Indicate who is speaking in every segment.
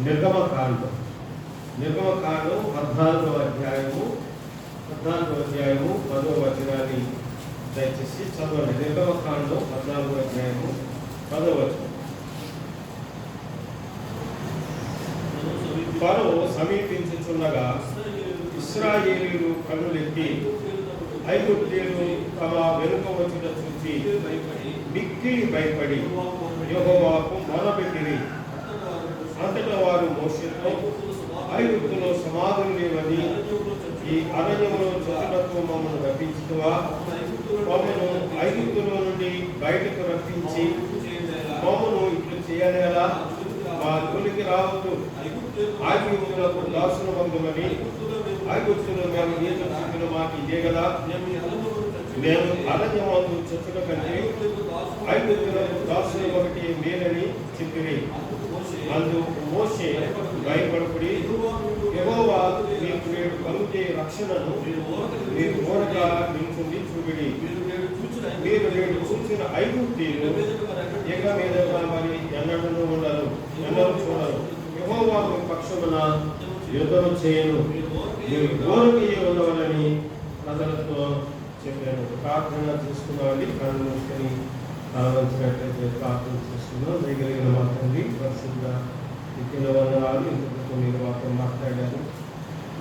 Speaker 1: నిర్గమకాండం 14వ అధ్యాయము 10వ వచనాన్ని దయచేసి చదవండి. నిర్గమకాండం 14వ అధ్యాయము 10వ వచనం. ఫరో సమీపించుచుండగా ఇశ్రాయేలీయులు కన్నులెత్తి ఐగుప్తీయులు తమ వెనుక వచ్చిన చూచి మిక్కిలి భయపడి యెహోవాకు మొరపెట్టిరి. అంతటా వారు మోషేతో, ఐగుప్తులో సమాధులు లేవని ఈ అరణ్యంలో చతురత్వ మమ్మల్ని రప్పించువా, మమ్మను ఐగుప్తులో నుండి బయటకు రప్పించి మమ్మను ఇట్లు చేయనేలా, మా జోలికి రావద్దు, ఐగుప్తులకు దాసుల బంధుమని, ఐగుప్తులు మేము నీతో చెప్పిన మాట ఇదే కదా, మేము అరణ్యమందు చచ్చుట కంటే ఐగుప్తులకు దాసులు ఒకటి మేలని చెప్పిరి. అందుకు మోషే భయపడుకుడి, యెహోవా మీకు నేడు కలుగే రక్షణను మీరు ఓరగా నిల్చుండి చూపిడి. మీరు నేడు చూసిన ఐగుప్తీయులు ఇక మీద మరి ఎన్నడూ ఉండరు, ఎన్నడూ చూడరు. యెహోవా మీ పక్షమున యుద్ధం చేయను, మీరు ఓరకి ఉండవాలని ప్రజలతో చెప్పాను. ప్రార్థన చేసుకున్నామని కళ్ళు మూసుకొని ఆలోచించినట్లయితే ప్రార్థన చేసుకున్నాం. దగ్గర మాత్రండి పరిశుద్ధ ఇచ్చిన వందనాలు. ఇంతకు మీరు మాతో మాట్లాడారు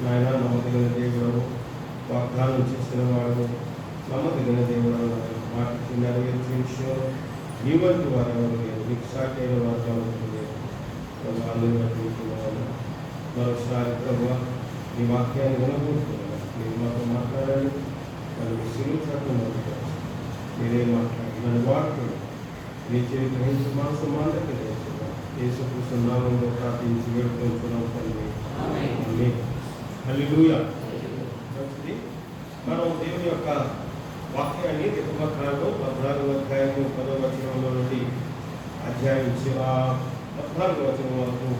Speaker 1: నాయన. నమ్మదగిన దేవుడు, వాగ్దానం చేసిన వాడు, నమ్మదగిన దేవుడు మాటకి నెరవేర్చే విషయంలో నీ వంటి వారు ఎవరు లేదు, నీకు సాటైన వాగ్దానం లేదు. మరోసారి ప్రభు నీ వాక్యాన్ని వినబోతున్నాను. మీరు మాతో మాట్లాడాలి, నన్ను శిలుచట్టం మీరే మాట్లాడి నన్ను వాడుతున్నాను. నీ చేతి గ్రహించి మనసు మాటకి నేర్చుకున్నాను. యేసుక్రీస్తు నామములో ప్రార్థించి వేడుకొంచున్నాం తండ్రి, ఆమేన్. హల్లెలూయా. మనం దేవుని యొక్క వాక్యాన్ని నిర్గమకాండం 14వ అధ్యాయము 10వ వచనంలో నుండి అధ్యాయం 14వ వచనం వరకు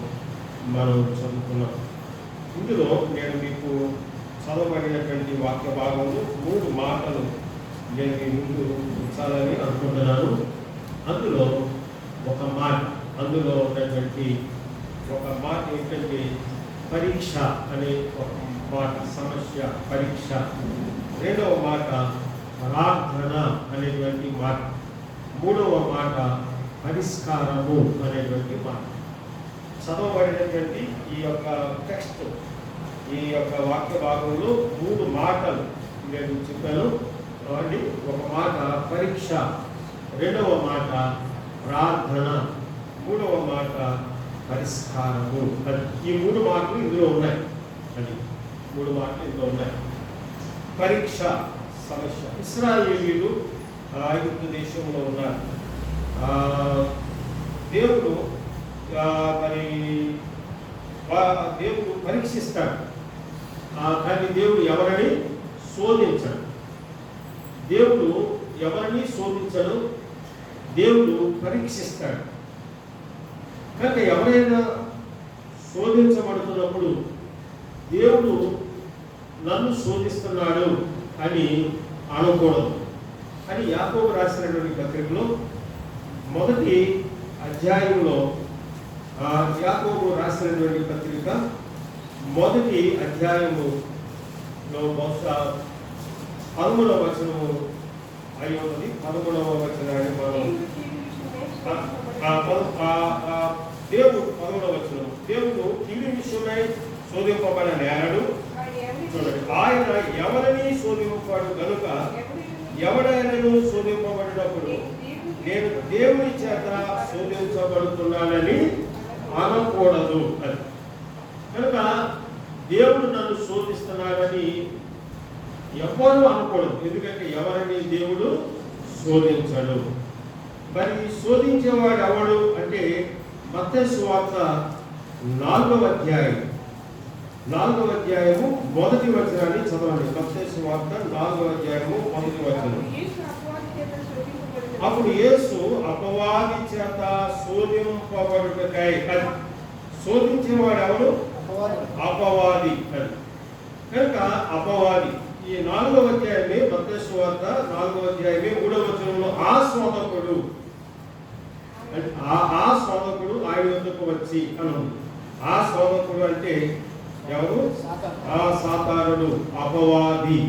Speaker 1: మనం చదువుకున్నాం. ఇందులో నేను మీకు చదవబడినటువంటి వాక్య భాగంలో 3 మాటలు నేను మీ ముందు ఉంచాలని అనుకుంటున్నాను. అందులో ఉన్నటువంటి ఒక మాట ఏంటంటే పరీక్ష అనే ఒక మాట, సమస్య పరీక్ష. రెండవ మాట ప్రార్థన అనేటువంటి మాట. మూడవ మాట పరిష్కారము అనేటువంటి మాట. చదవబడినటువంటి ఈ యొక్క టెక్స్ట్, ఈ యొక్క వాక్య భాగంలో 3 మాటలు నేను చెప్పాను. ఒక మాట పరీక్ష, రెండవ మాట ప్రార్థన, మూడవ మాట పరిష్కారము. ఈ 3 మాటలు ఇందులో ఉన్నాయి. 3 మాటలు ఇందులో ఉన్నాయి. పరీక్ష, సమస్య. ఇశ్రాయేలీయులు ఐగుప్తు దేశంలో ఉన్నారు. దేవుడు దేవుడు పరీక్షిస్తాడు, కానీ దేవుడు ఎవరిని శోధించడు. దేవుడు ఎవరిని శోధించడు, దేవుడు పరీక్షిస్తాడు. కనుక ఎవరైనా శోధించబడుతున్నప్పుడు దేవుడు నన్ను శోధిస్తున్నాడు అని అనకూడదు అని యాకోబు రాసినటువంటి పత్రికలో మొదటి అధ్యాయంలో, యాకోబు రాసినటువంటి పత్రిక మొదటి అధ్యాయములో బహుశా 13వ వచనము అయి ఉన్నది. 13వ వచనాన్ని మనం దేవుడు 13వ వచనం, దేవుడు కీడు విషయమై శోధింపబడిన నేరడు. చూడండి, ఆయన ఎవరిని శోధింపడు గనుక ఎవడైనాను శోధింపబడినప్పుడు నేను దేవుని చేత శోధించబడుతున్నానని అనకూడదు. అది కనుక దేవుడు నన్ను శోధిస్తున్నాడని ఎవ్వరూ అనకూడదు. ఎందుకంటే ఎవరిని దేవుడు శోధించడు. మరి శోధించేవాడు ఎవడు అంటే మత్తయి సువార్త 4వ అధ్యాయము మొదటి వచనాన్ని చదవండి. మత్తయి సువార్త 4వ అధ్యాయము మొదటి వచనం. అప్పుడు యేసు అపవాది చేత శోధింపబడుటకై, శోధించేవాడు ఎవరు? అపవాది. కనుక అపవాది ఈ 4వ అధ్యాయమే, మత్తయి సువార్త 4వ అధ్యాయమే 3వ వచనంలో ఆ శోధకుడు ఆయన వద్దకు వచ్చి అని. ఆ శోధకుడు అంటే ఎవరు? ఆ సాతానుడు, అపవాది,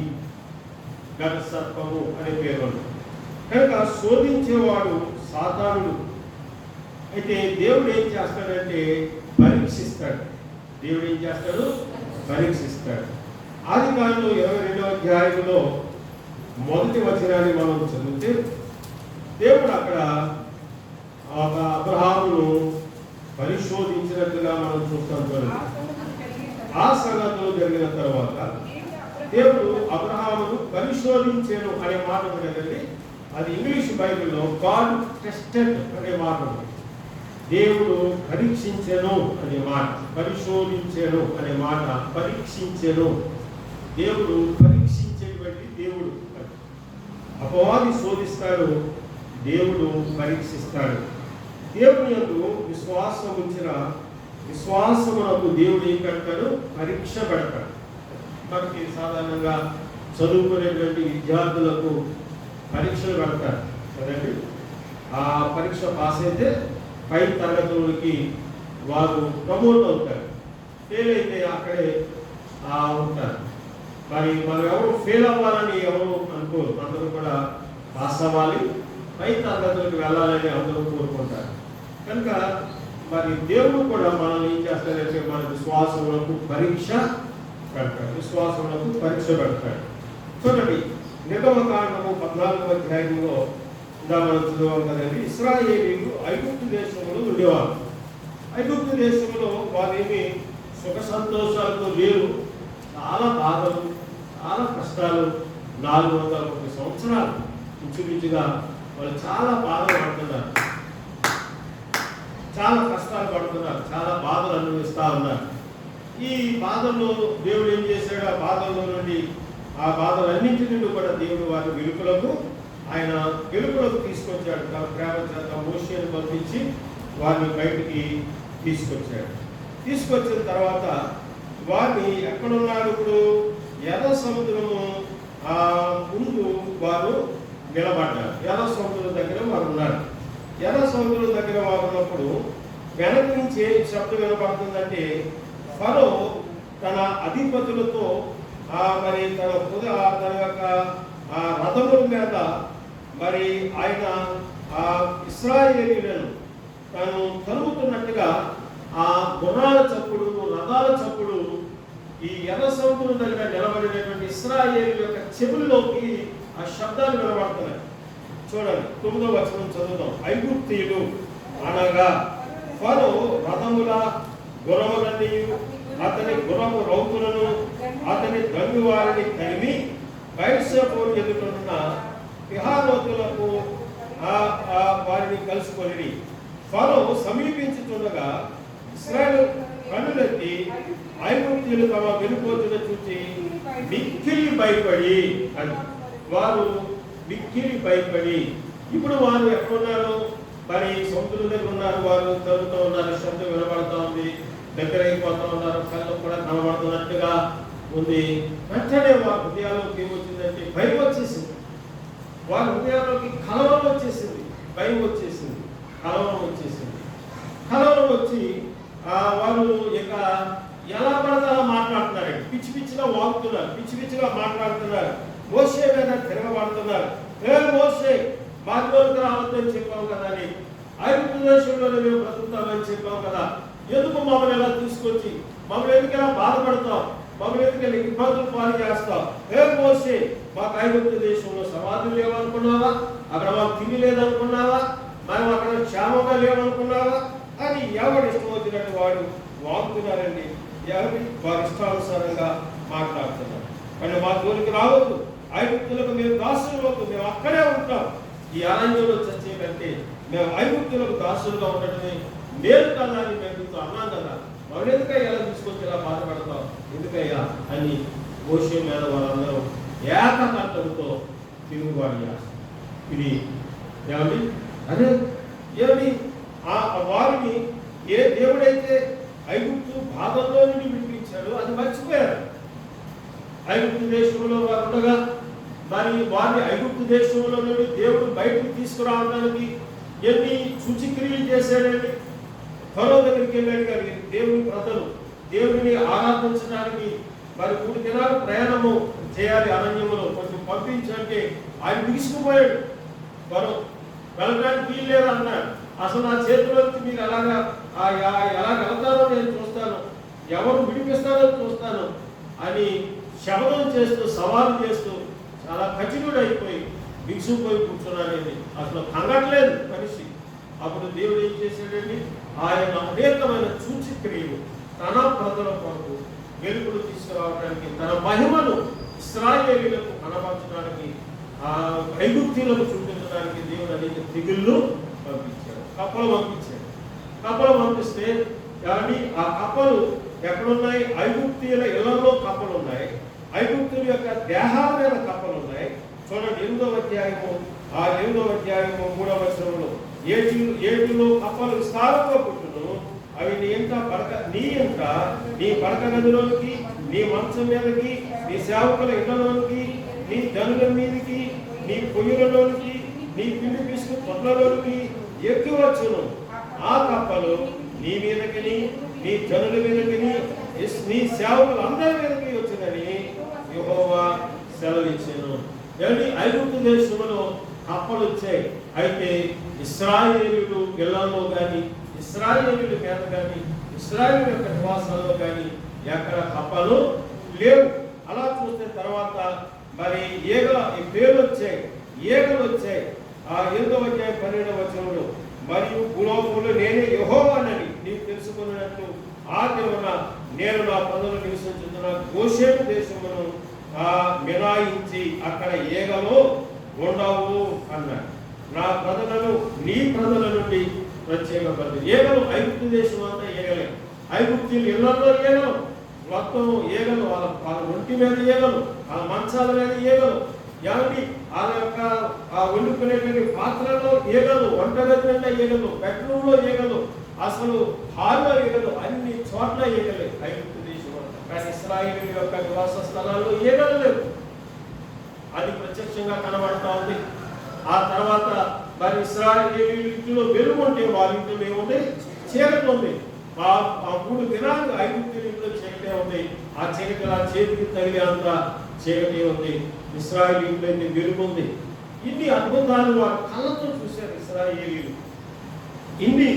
Speaker 1: గత సర్పము అనే పేరు. కనుక శోధించేవాడు సాతానుడు. అయితే దేవుడు ఏం చేస్తాడంటే పరీక్షిస్తాడు. దేవుడు ఏం చేస్తాడు? పరీక్షిస్తాడు. ఆదికాండం 22వ అధ్యాయంలో మొదటి వచనాన్ని మనం చదివితే దేవుడు అక్కడ అబ్రహామును పరిశోధించినట్లుగా మనం చూస్తాం. చూడండి, ఆ సంగతులు జరిగిన తర్వాత దేవుడు అబ్రహామును పరిశోధించాను అనే మాట ఉండదండి. అది ఇంగ్లీష్ బైబిల్లో గాడ్ టెస్టెడ్ అనే మాట ఉంది. దేవుడు పరీక్షించెను అనే మాట, పరిశోధించెను అనే మాట, పరీక్షించెను. దేవుడు పరీక్షించేటువంటి దేవుడు. అపవాది శోధిస్తాడు, దేవుడు పరీక్షిస్తాడు. దేవుని యందు విశ్వాసం ఉంచిన విశ్వాసమునకు దేవుడు ఏం పెడతాడు? పరీక్ష పెడతాడు. మనకి సాధారణంగా చదువుకునేటువంటి విద్యార్థులకు పరీక్షలు పెడతారు కదండి. ఆ పరీక్ష పాస్ అయితే పై తరగతులకి వారు ప్రమోట్ అవుతారు. ఫెయిల్ అయితే అక్కడే ఉంటారు. మరి మనం ఎవరు ఫెయిల్ అవ్వాలని ఎవరు అనుకోరు. అందరూ కూడా పాస్ అవ్వాలి, పై తరగతులకు వెళ్ళాలని అందరూ కోరుకుంటారు. కనుక మరి దేవుడు కూడా మనల్ని ఏం చేస్తాడంటే మన విశ్వాసములకు పరీక్ష పెడతాడు. విశ్వాసములకు పరీక్ష పెడతాడు. చూడండి, నిర్గమకాండము 14వ అధ్యాయంలో మనం చదువుతాం కదండి. ఇశ్రాయేలీయులు ఐగుప్తు దేశంలో ఉండేవారు. ఐగుప్తు దేశంలో వారేమి సుఖ సంతోషాలతో లేరు. చాలా బాధలు, చాలా కష్టాలు. 430 సంవత్సరాలు ఇంచుమించుగా వాళ్ళు చాలా బాధలు పడుతున్నారు, చాలా కష్టాలు పడుతున్నారు, చాలా బాధలు అనుభవిస్తూ ఉన్నారు. ఈ బాధల్లో దేవుడు ఏం చేశాడు? ఆ బాధల్లో నుండి, ఆ బాధలన్నింటి నుండి కూడా దేవుడు వారి వెలుగులకు తీసుకొచ్చాడు. తన ప్రేమ చేత మోషేను పంపించి వారిని బయటికి తీసుకొచ్చాడు. తీసుకొచ్చిన తర్వాత వారిని ఎక్కడున్నారు? ఇప్పుడు ఎర్ర సముద్రము ముందు వారు నిలబడ్డారు. ఎర్ర సముద్రం దగ్గర వారు ఉన్నారు. ఎర్ర సముద్రం దగ్గర వారు ఉన్నప్పుడు వెనక నుంచి ఏ శబ్దం వినపడుతుందంటే, ఫరో తన అధిపతులతో మరి తన యొక్క రథముల మీద మరి ఆయన ఇశ్రాయేలీయులను తను తరుముతున్నట్టుగా ఆ గుర్రాల చప్పుడు, రథాల చప్పుడు ఈ ఎర్ర సముద్రం దగ్గర నిలబడినటువంటి ఇశ్రాయేలీయుల యొక్క చెవుల్లోకి ఆ శబ్దాలు వినబడుతున్నాయి. చూడండి, 9వ వచనం చదువుతాం. ఐగుప్తీయులు అనగా ఫరో రథముల గుర్రములన్నీ అతని గుర్రము రౌతులను అతని గంగు వారిని కలిమి బయలుసేపోలు ఎదుర్కొన్న పిహారోతులకు వారిని కలుసుకొని ఫరో సమీపించుతుండగా ఇశ్రాయేలు కన్నులెత్తి ఐగుప్తీయులు తమ వెనుపోతున్న చూసి మిక్కిలి భయపడి అని వారు మిక్కిలి భయపడి. ఇప్పుడు వారు ఎక్కడున్నారు? మరి సముద్రం దగ్గర ఉన్నారు. వారు తరుగుతూ ఉన్నారు, శబ్దం వినబడుతూ ఉంది, దగ్గర అయిపోతూ ఉన్నారు, కళ్ళు కూడా కనబడుతున్నట్టుగా ఉంది. వెంటనే వారి హృదయాల్లోకి ఏమొచ్చిందంటే భయం వచ్చేసింది. వారి హృదయాల్లోకి కలవరం వచ్చేసింది, భయం వచ్చేసింది, కలవరం వచ్చేసింది. కలవరం వచ్చి వారు ఇక ఎలా పడితే అలా మాట్లాడుతున్నారండి. పిచ్చి పిచ్చిగా వాగుతున్నారు, పిచ్చి పిచ్చిగా మాట్లాడుతున్నారు. మోషే మీద తిరగబడుతున్నారు. మోషే బాధ్యతలకు రావద్దని చెప్పావు కదా, అని ఐగుప్తు దేశంలోనే మేము బ్రతుకుతామని చెప్పావు కదా, ఎందుకు మమ్మల్ని ఎలా తీసుకొచ్చి మమ్మల్ని ఎందుకు ఎలా బాధపడతావు, మమ్మల్ని ఎందుకు ఇబ్బందులు పాలు చేస్తావు? మోషే, మాకు ఐగుప్తు దేశంలో సమాధులు లేవనుకున్నావా? అక్కడ మాకు తిండి లేదనుకున్నావా? మనం అక్కడ క్షేమంగా లేవనుకున్నావా అని ఎవరు ఇష్టం వచ్చినట్టు వాడు వాగుతున్నారండి. ఎవరి వారి ఇష్టానుసారంగా మాట్లాడుతున్నారు. కానీ మా జోలికి రావద్దు, ఐగుప్తులకు మేము దాసులవద్దు, మేము అక్కడే ఉంటాం. ఈ అరణ్యంలో చచ్చే కంటే మేము ఐగుప్తులకు దాసులుగా ఉండటమే మేలు కదా అని మేము అన్నాం కదా, మనం ఎందుకయ్యా ఎలా తీసుకొచ్చి ఇలా బాధపడతాం ఎందుకయ్యా అని మోషే మీద వాళ్ళందరూ ఏకకంఠంతో తిరుగుబాటు చేస్తారు. ఇది ఏమండి? అదే ఏమి వారిని ఏ దేవుడైతే ఐగుప్తు బాధల్లో నుండి విడిపించాడో అది మర్చిపోయారు. ఐగుప్తు దేశంలో వారు ఉండగా మరి వారిని ఐగుప్తు దేశంలో నుండి దేవుడు బయటకు తీసుకురావడానికి ఎన్ని సూచిక్రియలు చేశాడండి. ఫరో దగ్గరికి వెళ్ళి అడిగారు, దేవుని ప్రజలు దేవుడిని ఆరాధించడానికి మరి 3 దినాలు ప్రయాణము చేయాలి అరణ్యములో, కొంచెం పంపించంటే ఆయన తీసుకుపోయాడు. ఫరో వెళ్ళడానికి వీలు లేదు అన్నాడు. అసలు నా చేతిలోంచి మీరు ఎలా వెళ్తారో నేను చూస్తాను, ఎవరు విడిపిస్తారో చూస్తాను అని శబదం చేస్తూ సవాలు చేస్తూ చాలా కఠినుడైపోయి బిగుసుకుపోయి కూర్చున్నాడండి. అసలు కంగట్లేదు మనిషి. అప్పుడు దేవుడు ఏం చేశాడండి, ఆయన అనేకమైన సూచక్రియలు తన ప్రజల కొరకు వెలుగులు తీసుకురావడానికి, తన మహిమను ఇశ్రాయేలీయులకు కనబరచడానికి, ఆ ఐగుప్తీయులకు చూపించడానికి దేవుడు అనేక తెగుళ్ళు పంపించాడు, కప్పలు పంపించాడు. కప్పలు పంపిస్తే కానీ ఆ కప్పలు ఎక్కడున్నాయి? ఐగుప్తీయుల ఇళ్లలో కప్పలు ఉన్నాయి, ఐగుప్తుల యొక్క దేహాల మీద కప్పలు ఉన్నాయి. చూడండి 8వ అధ్యాయము 3వ వచనంలో, ఏటిలో కప్పలు విస్తారంగా పుట్టును, అవి నీ పడక గదిలోనికి, నీ మంచం మీదకి, నీ సేవకుల ఇళ్లలోనికి, నీ జనుల మీదకి, నీ పొయ్యిలలోనికి, నీ పిండి పిసుకు తొట్లలోనికి ఎక్కి వచ్చును. ఆ కప్పలు నీ మీదకి, నీ జనుల మీదకి, నీ సేవకులు అందరి మీదకి వచ్చిందని యెహోవా సెలవిచ్చాను. ఐగుప్తు దేశంలో కప్పలు వచ్చాయి. అయితే ఇశ్రాయేలీయులు ఇళ్లలో కానీ, ఇశ్రాయేలీయుల మీద కానీ, ఇశ్రాయేలు యొక్క నివాసాల్లో కానీ ఎక్కడ కప్పలు లేవు. అలా చూస్తే తర్వాత మరి పేర్లు వచ్చాయి, ఈగలు వచ్చాయి. ఆ 8వ అధ్యాయం 12వ వచనంలో, మరియు భూలోకంలో నేనే యెహోవానని నీవు తెలుసుకున్నట్టు ఆ దినమున నేను నా ప్రజలు నివసించుతున్న గోషేను దేశమును మినాయించి అక్కడ ఈగలు ఉండవు అన్నాడు. నా ప్రజలను నీ ప్రజల నుండి ప్రత్యేకపడి. ఈగలు ఐగుప్తు దేశం అంతా ఈగలే, ఐగుప్తీయుల ఇళ్లలో ఈగలు, మొత్తం ఈగలు, వాళ్ళ ఒంటి మీద ఈగలు, వాళ్ళ మంచాల మీద ఈగలు, ఏమండి వాళ్ళ యొక్క వండుకునేటువంటి పాత్రలో ఈగలు, వంటగది నిండా ఈగలు, బెడ్రూమ్లో ఈగలు, అసలు హాల్లో ఈగలు, అన్ని చోట్ల ఈగలే ఐగుప్తు దేశం అంతా. కానీ ఇశ్రాయేలు యొక్క నివాస స్థలాల్లో ఈగలు లేవు. అది ప్రత్యక్షంగా కనబడతా ఉంది. ఆ తర్వాత మరి ఇశ్రాయేలీయుల ఇంటిలో వెలుగు ఉంటే వాళ్ళ ఇంట్లో ఏముంది? చీకటి ఉంది. ఆ 3 దినాలు ఐగుప్తీయుల ఇంట్లో చీకటే ఉంది. ఆ చీకటి ఆ చేతికి తగిలే అంత చీకటి ఉంది. ఇశ్రాయేలు ఇంట్లో అయితే వెలుగు ఉంది. ఇన్ని అద్భుతాలు వారి కళ్ళతో చూశారు ఇశ్రాయేలీయులు. ఇన్ని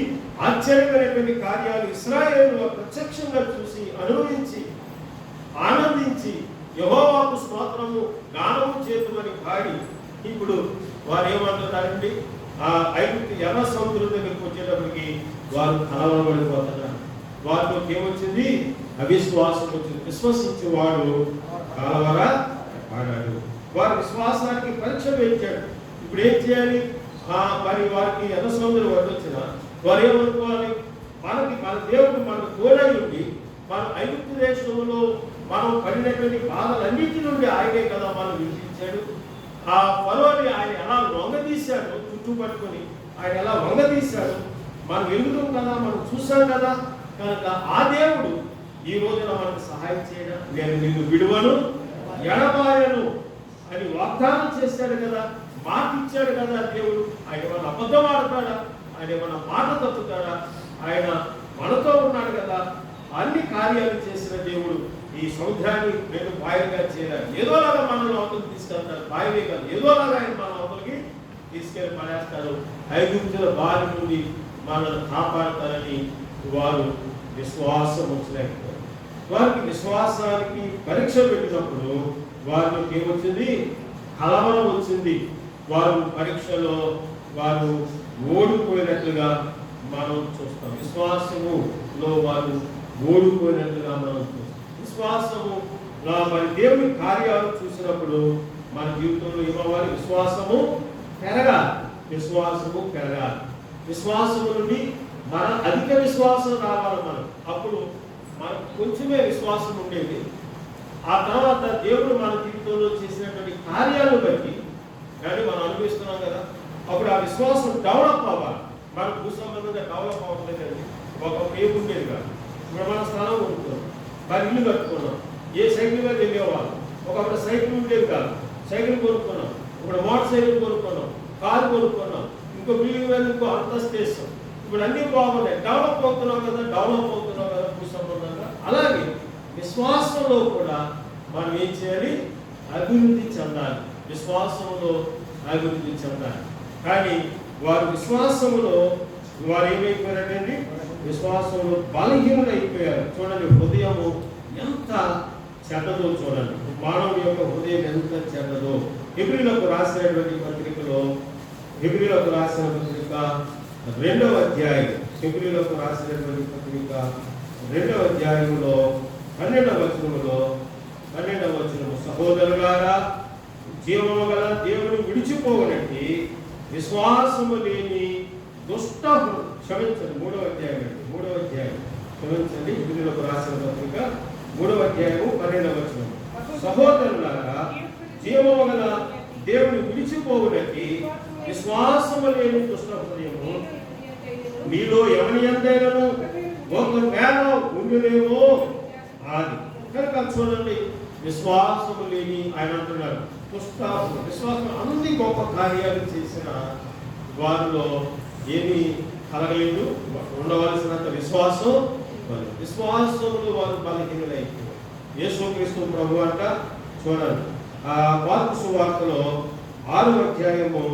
Speaker 1: ఆశ్చర్యకరమైన కార్యాలు ఇశ్రాయేలు ప్రత్యక్షంగా చూసి అనుభవించి ఆనందించి యెహోవాకు స్తోత్రము గానము చేతుమని పాడి ఇప్పుడు వారు ఏమంటున్నారండి? ఆ ఐగుప్తు ఎర్ర సముద్రం దగ్గరికి వచ్చేటప్పటికి వారు కలవరపడిపోతున్నారు. వారిలో ఏమొచ్చింది? అవిశ్వాసం వచ్చింది. విశ్వసించి వాడు కలవరపడ్డాడు. వారి విశ్వాసానికి పరీక్ష పెట్టాడు. ఇప్పుడు ఏం చేయాలి? మరి వారికి ఎర్ర సముద్రం వడ్డొచ్చిన వారు ఏమనుకోవాలి? మన దేవుడు మనకు తోడై ఉండి మన ఐగుప్తు దేశంలో మనం పడినటువంటి బాధలన్నిటి నుండి ఆయనే కదా మనం విడిపించాడు. ఆ ఫరోని ఆయన ఎలా వంగదీశాడు, చుట్టుపట్టుకొని ఆయన ఎలా వంగదీశాడు మనం ఎరుగుతాం కదా, మనం చూసాం కదా. కనుక ఆ దేవుడు ఈ రోజున మనకు సహాయం చేయడం, నేను నిన్ను విడువను ఎడబాయను అని వాగ్దానం చేశాడు కదా, మాట ఇచ్చాడు కదా దేవుడు. ఆయన ఏమన్నా అబద్ధం ఆడతాడా? ఆయన ఏమన్నా మాట తప్పుతాడా? ఆయన మనతో ఉన్నాడు కదా. అన్ని కార్యాలు చేసిన దేవుడు ఈ సముద్రాన్ని రెండు బాయిలుగా చేయాలి. ఏదోలాగా మనల్ని అవతలకి తీసుకెళ్తారు. బాయిలే కాదు, ఏదోలాగా ఆయన మన అవతలకి తీసుకెళ్ళి పడేస్తారు. ఐగుప్తుల బారి నుండి మనల్ని కాపాడతారని వారు విశ్వాసం ఉంచలేకపోయారు. వారికి విశ్వాసానికి పరీక్ష పెట్టినప్పుడు వారికి ఏమొచ్చింది? కలవరం వచ్చింది. వారు పరీక్షలో వారు ఓడిపోయినట్లుగా మనం చూస్తాం. విశ్వాసములో వారు ఓడిపోయినట్లుగా మనం చూస్తాం. విశ్వాసము మరి దేవుని కార్యాలు చూసినప్పుడు మన జీవితంలో ఏమవ్వాలి? విశ్వాసము పెరగాలి. విశ్వాసము పెరగాలి. విశ్వాసము నుండి మన అధిక విశ్వాసం రావాలి. మనం అప్పుడు మనకు కొంచెమే విశ్వాసం ఉండేది. ఆ తర్వాత దేవుడు మన జీవితంలో చేసినటువంటి కార్యాలను బట్టి కానీ మనం అనుభవిస్తున్నాం కదా, అప్పుడు ఆ విశ్వాసం డెవలప్ అవ్వాలి. మన భూ సంబంధంగా డెవలప్ అవ్వట్లేదండి. ఒకప్పుడు ఏం ఉండేది కాదు. ఇప్పుడు మన స్థలం కొనుక్కున్నాం, మరి ఇల్లు కట్టుకున్నాం. ఏ సైకిల్ మీద వెళ్ళేవాళ్ళు. ఒకప్పుడు సైకిల్ ఉండేది కాదు, సైకిల్ కొనుక్కున్నాం. ఇప్పుడు మోటార్ సైకిల్ కొనుక్కున్నాం, కారు కొనుక్కున్నాం, ఇంకో బిల్డింగ్ మీద ఇంకో అంతస్తు వేస్తాం. ఇప్పుడు అన్నీ బాగున్నాయి, డెవలప్ అవుతున్నావు కదా భూ సంబంధంగా. అలాగే విశ్వాసంలో కూడా మనం ఏం చేయాలి? అభివృద్ధి చెందాలి. విశ్వాసంలో అభివృద్ధి చెందాలి. కానీ వారు విశ్వాసంలో వారు ఏమైపోయారండి? విశ్వాసంలో బలహీనులు అయిపోయారు. చూడండి, హృదయము ఎంత చెడ్డదో చూడండి. మానవుడి యొక్క హృదయం ఎంత చెడ్డదో. హెబ్రీయులకు రాసినటువంటి పత్రికలో, హెబ్రీయులకు రాసిన పత్రిక 2వ అధ్యాయం, హెబ్రీయులకు రాసినటువంటి పత్రిక 2వ అధ్యాయంలో 12వ వచనములో, సహోదరులారా, జీవము గల దేవుని విడిచిపోవనట్టి విశ్వాసము లేని దుష్ట క్షమించండి 3వ అధ్యాయం క్షమించండి. హెబ్రీయులకు రాసిన పత్రిక 3వ అధ్యాయము 12వ వచనం. సహోదరులారా, జీవము గల దేవుని విడిచిపోవనట్టి విశ్వాసము లేని దుష్ట హృదయము మీలో ఎవరి యందైనను ఒకవేళ ఉండునేమో అది. కనుక చూడండి, విశ్వాసము లేని ఆయన అంటున్నారు విశ్వాసం అన్ని గొప్ప కార్యాలు చేసిన వారిలో ఏమీ కలగలేదు. ఉండవలసినంత విశ్వాసంలో వారు బలహీనులైపోయారు. యేసుక్రీస్తు ప్రభు అంట చూడండి, మార్కు సువార్తలో 6వ అధ్యాయము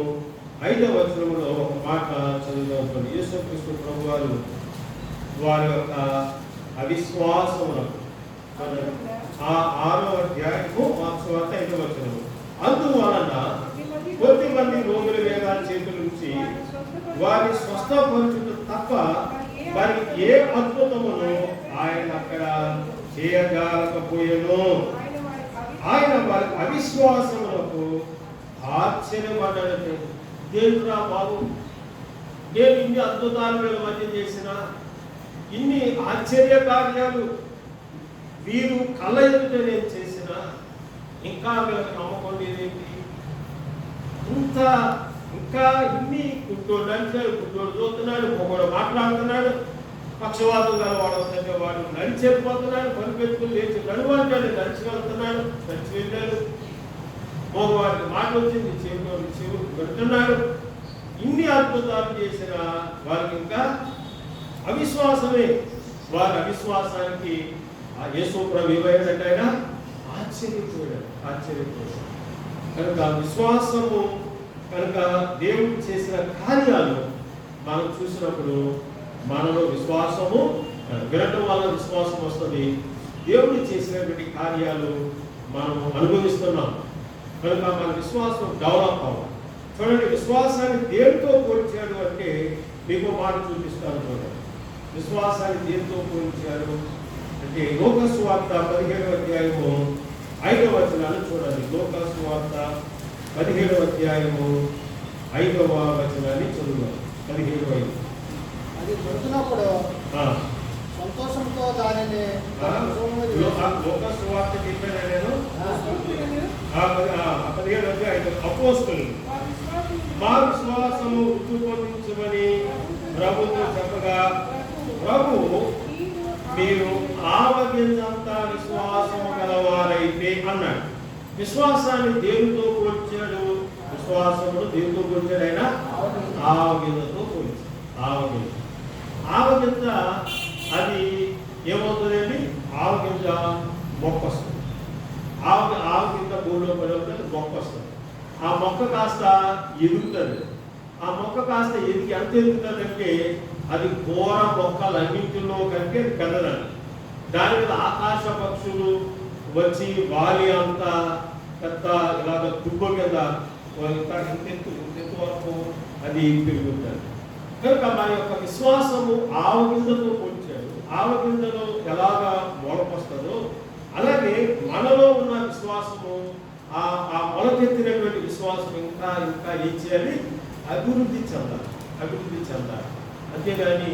Speaker 1: 5వ వచనంలో ఒక మాట చదువుతుంది. యేసుక్రీస్తు ప్రభు వారి యొక్క అవిశ్వాసములకు 6వ అధ్యాయము మార్కు సువార్త 5వ వచనము. అందువలన కొద్దిమంది రోగుల వేదాల చేతుల నుంచి వారిని స్వస్థపరచుట తప్ప వారికి ఏ అద్భుతమును ఆయన అక్కడ చేయగలకపోయాను. ఆయన వారి అవిశ్వాసములకు ఆశ్చర్యపడ్డాడు. దేవుడా బాబు, నేను ఇన్ని అద్భుతాలు వీళ్ళ మధ్య చేసిన, ఇన్ని ఆశ్చర్య కార్యాలు వీరు కళ్ళ ఎదుట నేను చేసిన, ఇంకా వీళ్ళకి నమ్మకం లేదేంటి? ఇంకా ఇన్ని గుడ్డోడు అంటాడు, గుడ్డోడు చూస్తున్నాడు, మొగోడు మాట్లాడుతున్నాడు, పక్షవాతం గల వాడు వస్తుంటే వాడు నడిచేపోతున్నాడు, పనిపెట్టుకుని లేచి నడువంటాడు, నడిచి వెళ్తున్నాడు, నడిచి వెళ్ళాడు. మగవాడికి మాట వచ్చింది, చెవులు పెడుతున్నాడు. ఇన్ని అద్భుతాలు చేసిన వారికి ఇంకా అవిశ్వాసమే. వారి అవిశ్వాసానికి ఆ యేసు ప్రభు ఏమైందంటే ఆయన ఆశ్చర్యపోయాడు. కనుక విశ్వాసము, కనుక దేవుడు చేసిన కార్యాలు మనం చూసినప్పుడు మనలో విశ్వాసము, వినటం వల్ల విశ్వాసం వస్తుంది. దేవుడు చేసినటువంటి కార్యాలు మనం అనుభవిస్తున్నాం. కనుక మన విశ్వాసం డెవలప్ అవ్వాలి. చూడండి, విశ్వాసాన్ని దేనితో పోల్చాడు అంటే మీకు మాట చూపిస్తాను. చూడండి, విశ్వాసాన్ని దేనితో పోల్చాడు అంటే లోకా సువార్త 17వ అధ్యాయము 5వ వచనాన్ని చూడండి. లోకా సువార్త 17వ అధ్యాయము 5వ వచనాన్ని చదువుదాం. 17:5.
Speaker 2: అది దొరికినప్పుడు సంతోషంతో దానిని
Speaker 1: లోకా సువార్త చెప్పాను నేను. 17వ అధ్యాయం అపోస్తలులు మా విశ్వాసము రూపొందించమని ప్రభుతో చెప్పగా, ప్రభు మీరు ఆవగింజంతా విశ్వాసము గలవారైతే అన్నాడు. విశ్వాసాన్ని దేవునితో పోల్చాడు. విశ్వాసమును దేవునితో పోల్చాడు. ఆయన ఆవగింజతో పోల్చాడు. ఆవగింజ అది ఏమవుతుందండి? ఆవగింజ మొక్క వస్తుంది. ఆవగింజ భూమిలో పడి మొక్క వస్తుంది. ఆ మొక్క కాస్త ఎదుగుతుంది. ఆ మొక్క కాస్త ఎదిగి ఎంత ఎదుగుతుందంటే అది ఘోర మొక్కలన్నింటిలో కంటే పెద్దదండి. దాని మీద ఆకాశ పక్షులు వచ్చి వాలి అంతా పెద్ద ఇలాగ దుబ్బ కింద ఇంతెత్తు వరకు అది పెరుగుతుంది. కనుక మన యొక్క విశ్వాసము ఆవగింజతో పోల్చాడు. ఆవగింజలో ఎలాగా మొలకొస్తుందో అలాగే మనలో ఉన్న విశ్వాసము, ఆ మొలకెత్తినటువంటి విశ్వాసం ఇంకా ఏం చేయాలి? అభివృద్ధి చెందాలి. అంతేగాని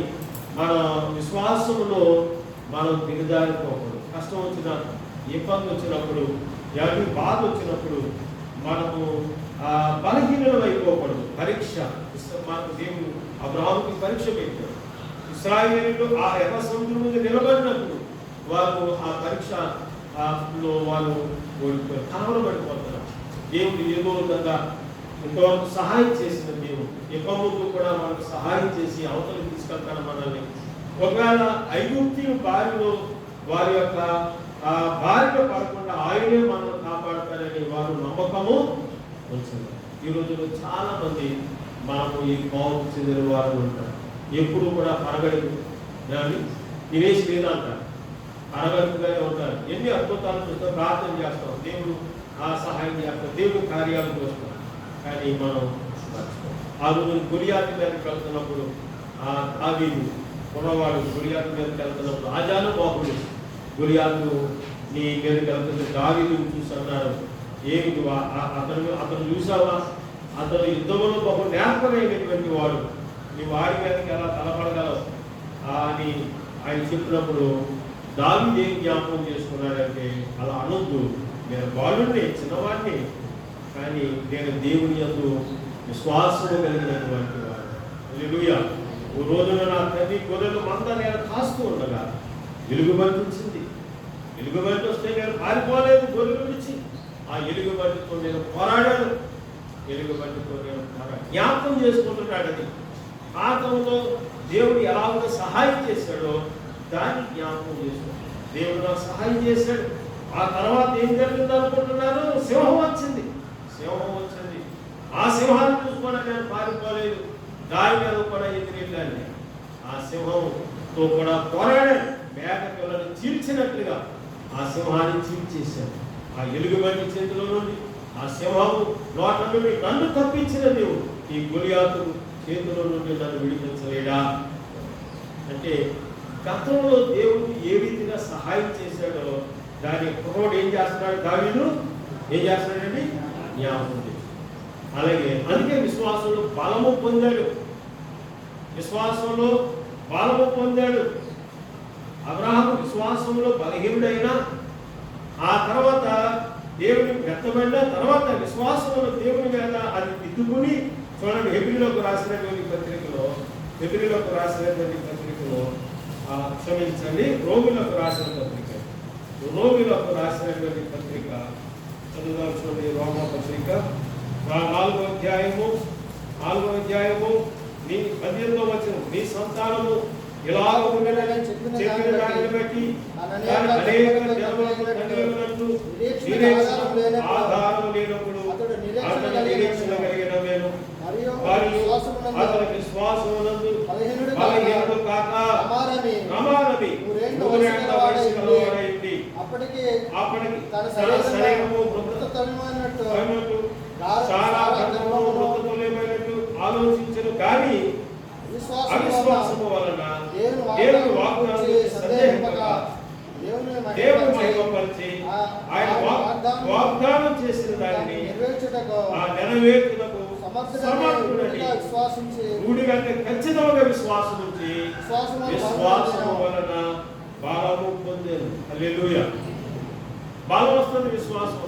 Speaker 1: మన విశ్వాసములో మనం దిగజారిపోకూడదు. కష్టం వచ్చిన, ఇబ్బంది వచ్చినప్పుడు, ఎవరి బాధ వచ్చినప్పుడు మనము బలహీనం అయిపోకూడదు. పరీక్ష మనకు దేవుడు అబ్రహాముకి పరీక్ష పెట్టాడు. ఇశ్రాయేలీయులు ఆ ఎర్ర సముద్రం మీద నిలబడినప్పుడు వారు ఆ పరీక్షలో వాళ్ళు ఓడిపోయారు, కలవరపడిపోతున్నారు. దేవుడు ఏదో విధంగా ఇంతవరకు సహాయం చేసిన దేవుడు ఎప్పటికీ కూడా మనకు సహాయం చేసి అవతల తీసుకెళ్తాడు మనల్ని. ఒకవేళ ఐగుప్తీయుల బారిలో వారి యొక్క బారిలో పడకుండా ఆయనే మనల్ని కాపాడతారని వారు నమ్మకము ఉంచారు. ఈ రోజుల్లో చాలా మంది మనము ఈ కోపం చెందిన వారు ఉంటారు. ఎప్పుడు కూడా పరగడుగు కానీ తినేసి లేదంటారు, పరగడుగుగానే ఉంటారు. ఎన్ని అద్భుతాలు చూస్తాం, ప్రార్థన చేస్తాం, దేవుడు సహాయం చేస్తాం, దేవుడు కార్యాలు చూస్తాం. కానీ మనం ఆ రోజు గురియాతి మీదకి వెళ్తున్నప్పుడు దావీదు ఉన్నవాడు గురియాతి మీదకి వెళ్తున్నప్పుడు రాజాను బాహుడు గురియాతు నీ మీదకి వెళ్తుంటే దావీదు చూసి అన్నారు, ఏమిటి అతను చూసావా, అతను యుద్ధంలో బహు నేర్పరైనటువంటి వాడు, నీ వాడి మీదకి ఎలా తలపడగలవు అని ఆయన చెప్పినప్పుడు దావీదు ఏం జ్ఞాపకం చేసుకున్నాడంటే, అలా అనొద్దు, నేను బాలుడిని చిన్నవాడిని, కానీ నేను దేవుని యందు విశ్వాసము కలిగినటువంటి వాడు. హల్లెలూయా. ఓ రోజున నా తల్లి గొర్రెలు మంద నేను కాస్తూ ఉండగా ఎలుగుబంటి వచ్చింది. ఎలుగుబంటి వస్తే నేను పారిపోలేదు గొర్రెల నుంచి. ఆ ఎలుగుబంటితో నేను పోరాడాను. ఎలుగుబంటితో నేను జ్ఞాపకం చేసుకుంటున్నాడు. అది పాతంలో దేవుడు ఎలాగో సహాయం చేశాడో దాన్ని జ్ఞాపకం చేసుకున్నాడు. దేవుడు నాకు సహాయం చేశాడు. ఆ తర్వాత ఏం జరిగింది అనుకుంటున్నాను, సింహం వచ్చింది. ఆ సింహాన్ని చూసుకొని నేను పారిపోలేదు, దారి మీద కూడా ఎదురెళ్ళాను. ఆ సింహంతో కూడా పోరాడాను. మేక పిల్లని చీల్చినట్లుగా ఆ సింహాన్ని చీల్చేశాను. ఆ ఎలుగుబంటి చేతిలో నుండి, ఆ సింహము నోట నుండి నన్ను తప్పించిన దేవుడు ఈ గొలియాతు చేతిలో నుండి నన్ను విడిపించలేడా అంటే, గతంలో దేవుడు ఏ రీతిగా సహాయం చేశాడో దాని కుర్రోడు ఏం చేస్తున్నాడు, దావీదు ఏం చేస్తున్నాడండి, జ్ఞాపకం చేశాడు. అలాగే అందుకే విశ్వాసంలో బలము పొందాడు. విశ్వాసంలో బలము పొందాడు. అబ్రహాము విశ్వాసంలో బలహీనుడైనా ఆ తర్వాత దేవుని వ్యక్తమైన తర్వాత విశ్వాసంలో దేవుని మీద అది దిద్దుకుని, చూడండి హెబ్రీలోకి రాసినటువంటి పత్రికలో క్షమించండి రోగులకు రాసిన పత్రిక చదువుదాం. చూడండి రోమా పత్రిక 4వ అధ్యాయము 18వ వచనం, నీ సంతానము ఇలాగ ఉండేదని చెప్పిన దానిని బట్టి అనేక జన్మలకు తండ్రులన్నట్టు ఆధారం లేనప్పుడు అతడు నిరీక్షణ కలిగిన మేలు మరియు అతని విశ్వాసమునందు బలహీనుడు కాక ప్రమాదమి నూరేళ్ల వయసు గలవాడైంది. అప్పటికి తన శరీరము మృతతుల్యమైనట్టు చాలా మృతతుల్యమైనట్టు ఆలోచించను, కానీ అవిశ్వాసము వలన దేవుని వాగ్దానం సందేహింపక దేవుని మహిమపరిచి ఆయన వాగ్దానం చేసిన దానిని నెరవేర్చుటకు సమర్థుడని రూఢిగంటే ఖచ్చితంగా విశ్వాసం నుంచి విశ్వాసము వలన బలము పొందాను. హల్లెలూయా. బలం వస్తుంది విశ్వాసం.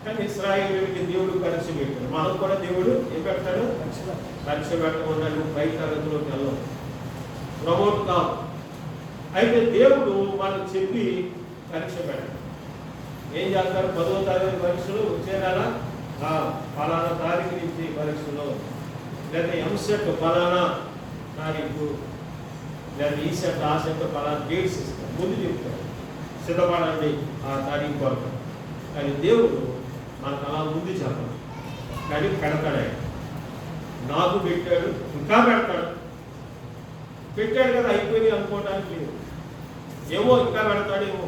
Speaker 1: కానీ ఇశ్రాయేలుకి దేవుడు పరీక్ష పెట్టాడు. మనం కూడా దేవుడు ఏం పెడతాడు, పరీక్ష పెట్టకుండా పై తరగతిలోకి వెళ్ళాం, ప్రమోట్ కాదు. అయితే దేవుడు మనకు చెప్పి పరీక్ష పెట్టాడు. ఏం చేస్తారు, 10వ తారీఖు పరీక్షలు వచ్చే నెల ఫలానా తారీఖు నుంచి పరీక్షలు, లేదా ఎంసెట్ ఫలానా తారీఖు, లేదా ఈ సెట్ ఆ సెట్ ఫలానా డేట్స్ ఇస్తారు, ముందు చెప్తారు సిద్ధపడండి ఆ తారీఖు వరకు. కానీ దేవుడు మనకు అలా ముందు చెప్పాలి, కానీ పెడతాడు. నాకు పెట్టాడు, ఇంకా పెట్టాడు కదా అయిపోయింది అనుకోవడానికి లేదు, ఏమో ఇంకా పెడతాడేమో.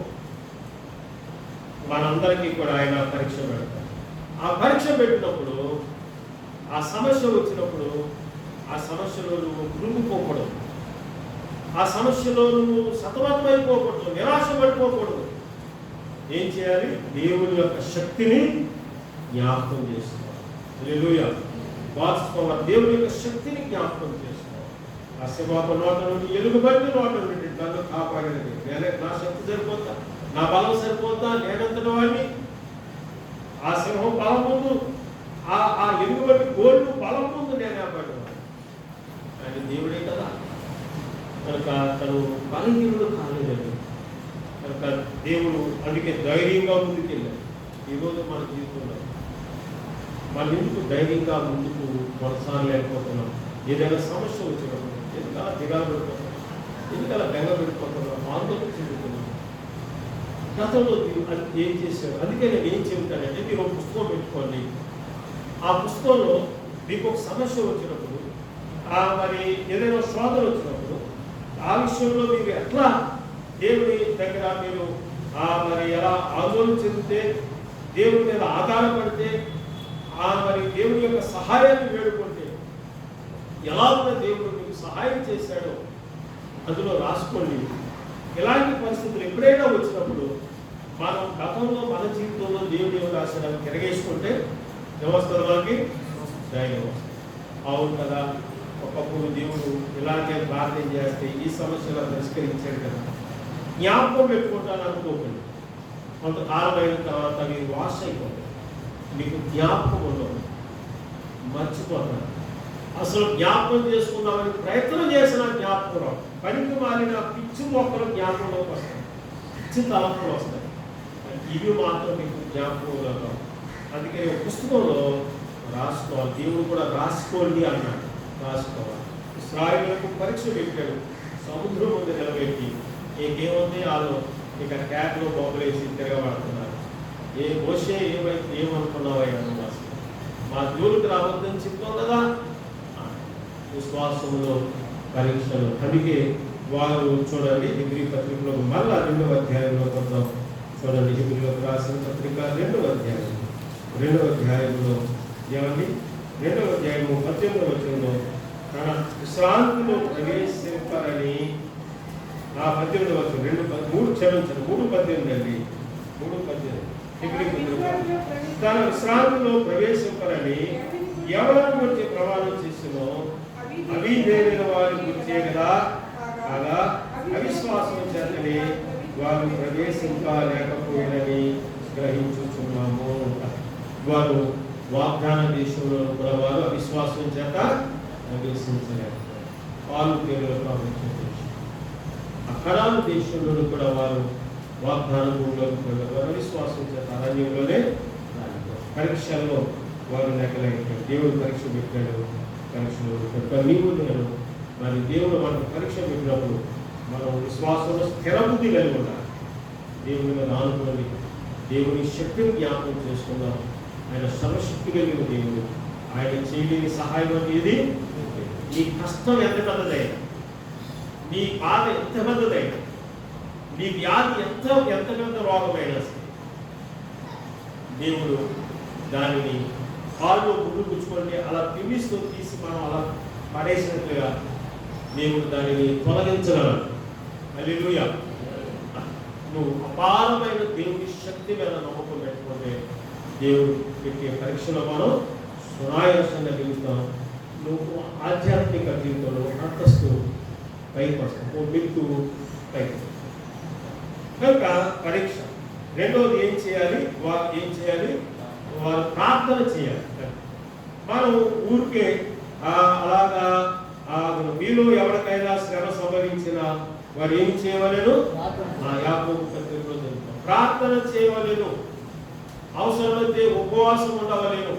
Speaker 1: మనందరికీ కూడా ఆయన పరీక్ష పెడతాడు. ఆ పరీక్ష పెట్టినప్పుడు, ఆ సమస్య వచ్చినప్పుడు, ఆ సమస్యలో నువ్వు కృంగిపోకూడదు, ఆ సమస్యలో నువ్వు సతమతమైపోకూడదు, నిరాశ పడిపోకూడదు. ఏం చేయాలి, దేవుని యొక్క శక్తిని జ్ఞాపకం చేసుకోవాలి. హల్లెలూయా. గాడ్స్ పవర్, దేవుని యొక్క శక్తిని జ్ఞాపకం చేసుకోవాలి. ఆ సింహపు నోట నుండి ఎలుగుబంటి నోట నుండి నన్ను కాపాడినది. నా శక్తి సరిపోతా, నా బలం సరిపోతా, నేనంతటి వాడిని. ఆ సింహం బలం ముందు, ఆ ఎలుగుబంటి గోళ్ళు బలం ముందు నేను కాపాడేవాడు. కానీ దేవుడే కదా, కనుక తను బలహీనుడు కాలేదండి. కనుక దేవుడు అందుకే ధైర్యంగా ముందుకెళ్ళాడు. ఈరోజు మన జీవితంలో మనం ఎందుకు ధైర్యంగా ముందుకు కొనసాగలేకపోతున్నాం? ఏదైనా సమస్య వచ్చినప్పుడు ఎందుకలా దిగాలు పెట్టుకుంటున్నాం, ఎందుకలా బెంగ పెట్టుకుంటున్నాం, ఆందోళన చెందుతున్నాం. గతంలో అది ఏం చేశారు? అందుకే నేను ఏం చెబుతానంటే, మీరు ఒక పుస్తకం పెట్టుకోండి. ఆ పుస్తకంలో మీకు ఒక సమస్య వచ్చినప్పుడు, మరి ఏదైనా శోధన వచ్చినప్పుడు, ఆ విషయంలో మీరు ఎట్లా దేవుని దగ్గర మీరు మరి ఎలా ఆందోళన చెందితే, దేవుని మీద ఆధారపడితే, మరి దేవుని యొక్క సహాయాన్ని వేడుకుంటే ఎలా ఉన్న దేవుడు మీకు సహాయం చేశాడో అందులో రాసుకోండి. ఇలాంటి పరిస్థితులు ఎప్పుడైనా వచ్చినప్పుడు మనం గతంలో మన జీవితంలో దేవుడు ఏమి రాశాడని తిరగేసుకుంటే ఏమొస్తుంది? మనకి ధైర్యం వస్తుంది. అవును కదా, ఒకప్పుడు దేవుడు ఇలాంటి ప్రార్థన చేస్తే ఈ సమస్యలు పరిష్కరించాడు కదా. జ్ఞాపకం పెట్టుకుంటాను అనుకోకండి. కొంతకాలం అయిన తర్వాత మీరు వాష్ అయిపోతారు, మీకు జ్ఞాపకం ఉండదు, మర్చిపోతారు. అసలు జ్ఞాపకం చేసుకుందామని ప్రయత్నం చేసిన జ్ఞాపకం రావు. పనికి మారిన పిచ్చి మొక్కలు జ్ఞాపకంలోకి వస్తాయి, పిచ్చి తలంపులు వస్తాయి. ఇవి మాత్రం మీకు జ్ఞాపకంలో రావు. అందుకే పుస్తకంలో రాసుకోవాలి. దేవుడు కూడా రాసుకోండి అన్నాడు, రాసుకోవాలి. ఇశ్రాయేలుకు పరీక్ష పెట్టాడు, సముద్రం ముందు నిలబెట్టి. ఏముంది వాళ్ళు ఇక క్యాట్లో బొమ్మలేసి తిరగబడుతున్నారు. ఏ మోషే ఏమనుకున్నావయ్యా నువ్వు? అసలు మా జోలికి రావద్దని చెప్తావు కదా. విశ్వాసంలో పరీక్షలు. అందుకే వారు చూడండి, హెబ్రీ పత్రికలో మళ్ళా 2వ అధ్యాయంలో కొందాం. చూడండి, హెబ్రీలోకి రాసిన పత్రిక 2వ అధ్యాయంలో ఏమండి, 2వ అధ్యాయము 18వ వచనంలో తన విశ్రాంతిలో ప్రవేశింపారని, 18వ వచనం 3:18 అండి, 3:18 హెబ్రీ పత్రిక. తన విశ్రాంతిలో ప్రవేశింపారని ఎవరిని గురించి ప్రమాణం చేసినో అవి వేరైన వారి గురించే కదా, కాగా అవిశ్వాసం చేతనే వారు ప్రవేశింపలేకపోయినని గ్రహించుచున్నాము. వారు వాగ్దాన దేశంలో కూడా వారు అవిశ్వాసం చేత ప్రవేశించలేకపోయారు. పాలు పేరులో ప్రవేశించారు. అఖరాలు దేశంలో కూడా వారు వాగ్దాన భూమిలోకి వారు అవిశ్వాసం చేత అరణ్యంలోనే పరీక్షల్లో వారు నెగ్గలేకపోయారు. దేవుడు పరీక్ష పెట్టాడు, పరీక్షలు నీవు నేను మరి దేవుడు మనకు పరీక్ష పెట్టినప్పుడు మనం విశ్వాసంలో స్థిర బుద్ధి కలిగి ఉండాలి. దేవుని మీద ఆనుకోండి, దేవుని శక్తిని జ్ఞాపకం చేసుకుందాం. ఆయన సర్వశక్తి కలిగిన దేవుడు, ఆయన చేయలేని సహాయం అనేది. నీ కష్టం ఎంత పెద్దదైనా, నీ బాధ ఎంత పెద్దదైనా, నీ వ్యాధి ఎంత పెద్ద రోగమైనా సరే, దేవుడు దానిని కాళ్ళు గుడ్డు పుచ్చుకుంటే అలా పిమిస్తూ తీసి మనం అలా పడేసినట్లుగా దేవుడు దానిని తొలగించగలడు. హల్లెలూయా. నువ్వు అపారమైన దేవుని శక్తి మీద నమ్మకం పెట్టుకుంటే దేవుడు పెట్టే పరీక్షలో మనం సునాయాసంగా దిగుతాం. నువ్వు ఆధ్యాత్మిక జీవితంలో అంతస్తు పైకి వస్తావు, ఓ మెట్టు పైకి. కనుక పరీక్ష. రెండవది ఏం చేయాలి? వారు ప్రార్థన చేయాలి. మనం ఊరికే అలాగా మీలో ఎవరికైనా శ్రమ సంభవించిన వారు ఏం చేయవలేను? యాకోబు పత్రికలో చదువుతాం, ప్రార్థన చేయవలేను, అవసరమైతే ఉపవాసం ఉండవలేను.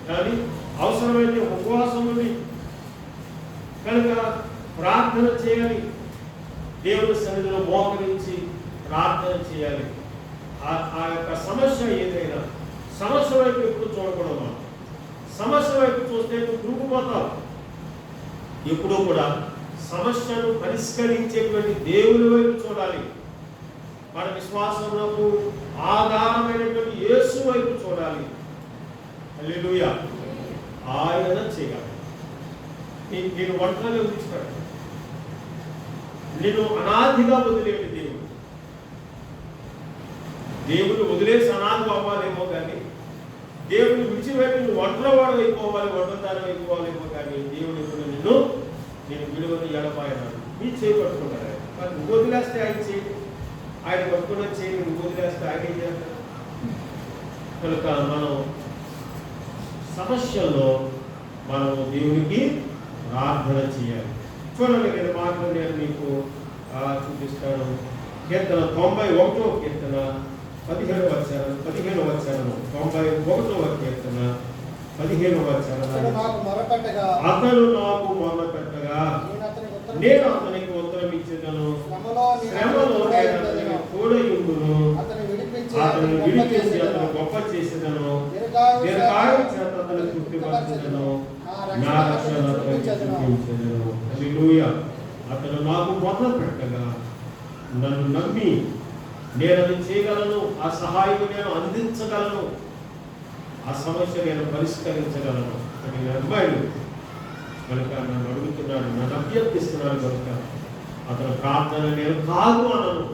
Speaker 1: కానీ అవసరమైతే ఉపవాసం ఉండి కనుక ప్రార్థన చేయాలి. దేవుని సన్నిధిలో మోకరించి ప్రార్థన చేయాలి. ఆ యొక్క సమస్య ఏదైనా, సమస్య వైపు ఎప్పుడు చూడకూడదు. మనం సమస్య వైపు చూస్తే కృంగిపోతాం. ఎప్పుడూ కూడా సమస్యను పరిష్కరించేటువంటి దేవుని వైపు చూడాలి. మన విశ్వాసములకు ఆధారమైనటువంటి యేసు వైపు చూడాలి. హల్లెలూయా. ఆయన చేయాలి. నేను ఒంటరిగా వదిలించుకోండి, నేను అనాదిగా వదిలేడు దేవుడు వదిలేసి అనాథ అవ్వాలేమో కానీ, దేవుడిని విడిచిపెట్టి నువ్వు ఒంటరివాడు అయిపోవాలి, ఒంటరిదారం అయిపోవాలేమో కానీ, దేవుడు నేను విలువని ఎడపాయనాడు నీ చేయి పట్టుకుంటాడు. మరి నువ్వు వదిలేస్తే ఆయన చేయి, ఆయన పట్టుకున్న చేయి నువ్వు వదిలేస్తే ఆయన ఏం చేస్తాడు? కనుక మనం సమస్యల్లో మనం దేవునికి ప్రార్థన చేయాలి. చూడండి, నేను మాటలు నేను మీకు చూపిస్తాను. కీర్తన 91వ కీర్తన 15వ వచనం, 91వ కీర్తన 15వ
Speaker 2: అతడు
Speaker 1: వచనం.
Speaker 2: నాకు మొరపెట్టగా
Speaker 1: అతడు నాకు మొరపెట్టగా నేను అతనికి ఉత్తరం ఇచ్చేదను.
Speaker 2: శ్రమలో
Speaker 1: శ్రమలో నేను అతనికి తోడయుండును.
Speaker 2: అతను విడిపించి
Speaker 1: అతను విడిపించి అతను గొప్ప చేసేదను. దీర్ఘాయువు చేత అతను తృప్తిపరచెదను. నా రక్షణ అతనికి చూపించెదను. హల్లెలూయా. అతను నాకు మొరపెట్టగా నన్ను నమ్మి నేను అది చేయగలను, ఆ సహాయం నేను అందించగలను, ఆ సమస్య నేను పరిష్కరించగలను అని నమ్మాడు కనుక నన్ను అడుగుతున్నాడు, నన్ను అభ్యర్థిస్తున్నాడు కనుక అతను ప్రార్థన నేను కాదు అనను,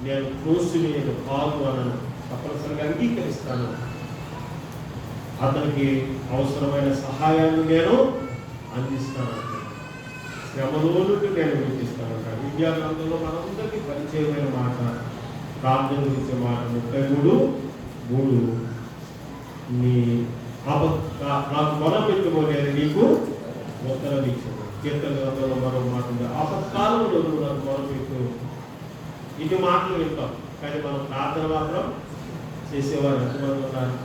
Speaker 1: నేను చూసి నేను కాదు అనను, తప్పనిసరిగా అంగీకరిస్తాను. అతనికి అవసరమైన సహాయాన్ని నేను అందిస్తాను. శ్రమలో నుండి నేను వినిపిస్తాను. విద్యా గ్రంథంలో మనందరికీ పరిచయమైన మాట, ప్రార్థన గురించే మాట 33:3 నీ నాకు మొరపెట్టుకోలేదు, నీకు ఉత్తరం ఇచ్చాను. కీర్తన గ్రంథంలో మరో మాట ఉంది, ఆపత్కాలంలో నువ్వు నాకు మొరపెట్టు. ఇటు మాటలు వింటాం కానీ మనం ప్రార్థన మాత్రం చేసేవారు ఎంతమంది ఉన్నారు?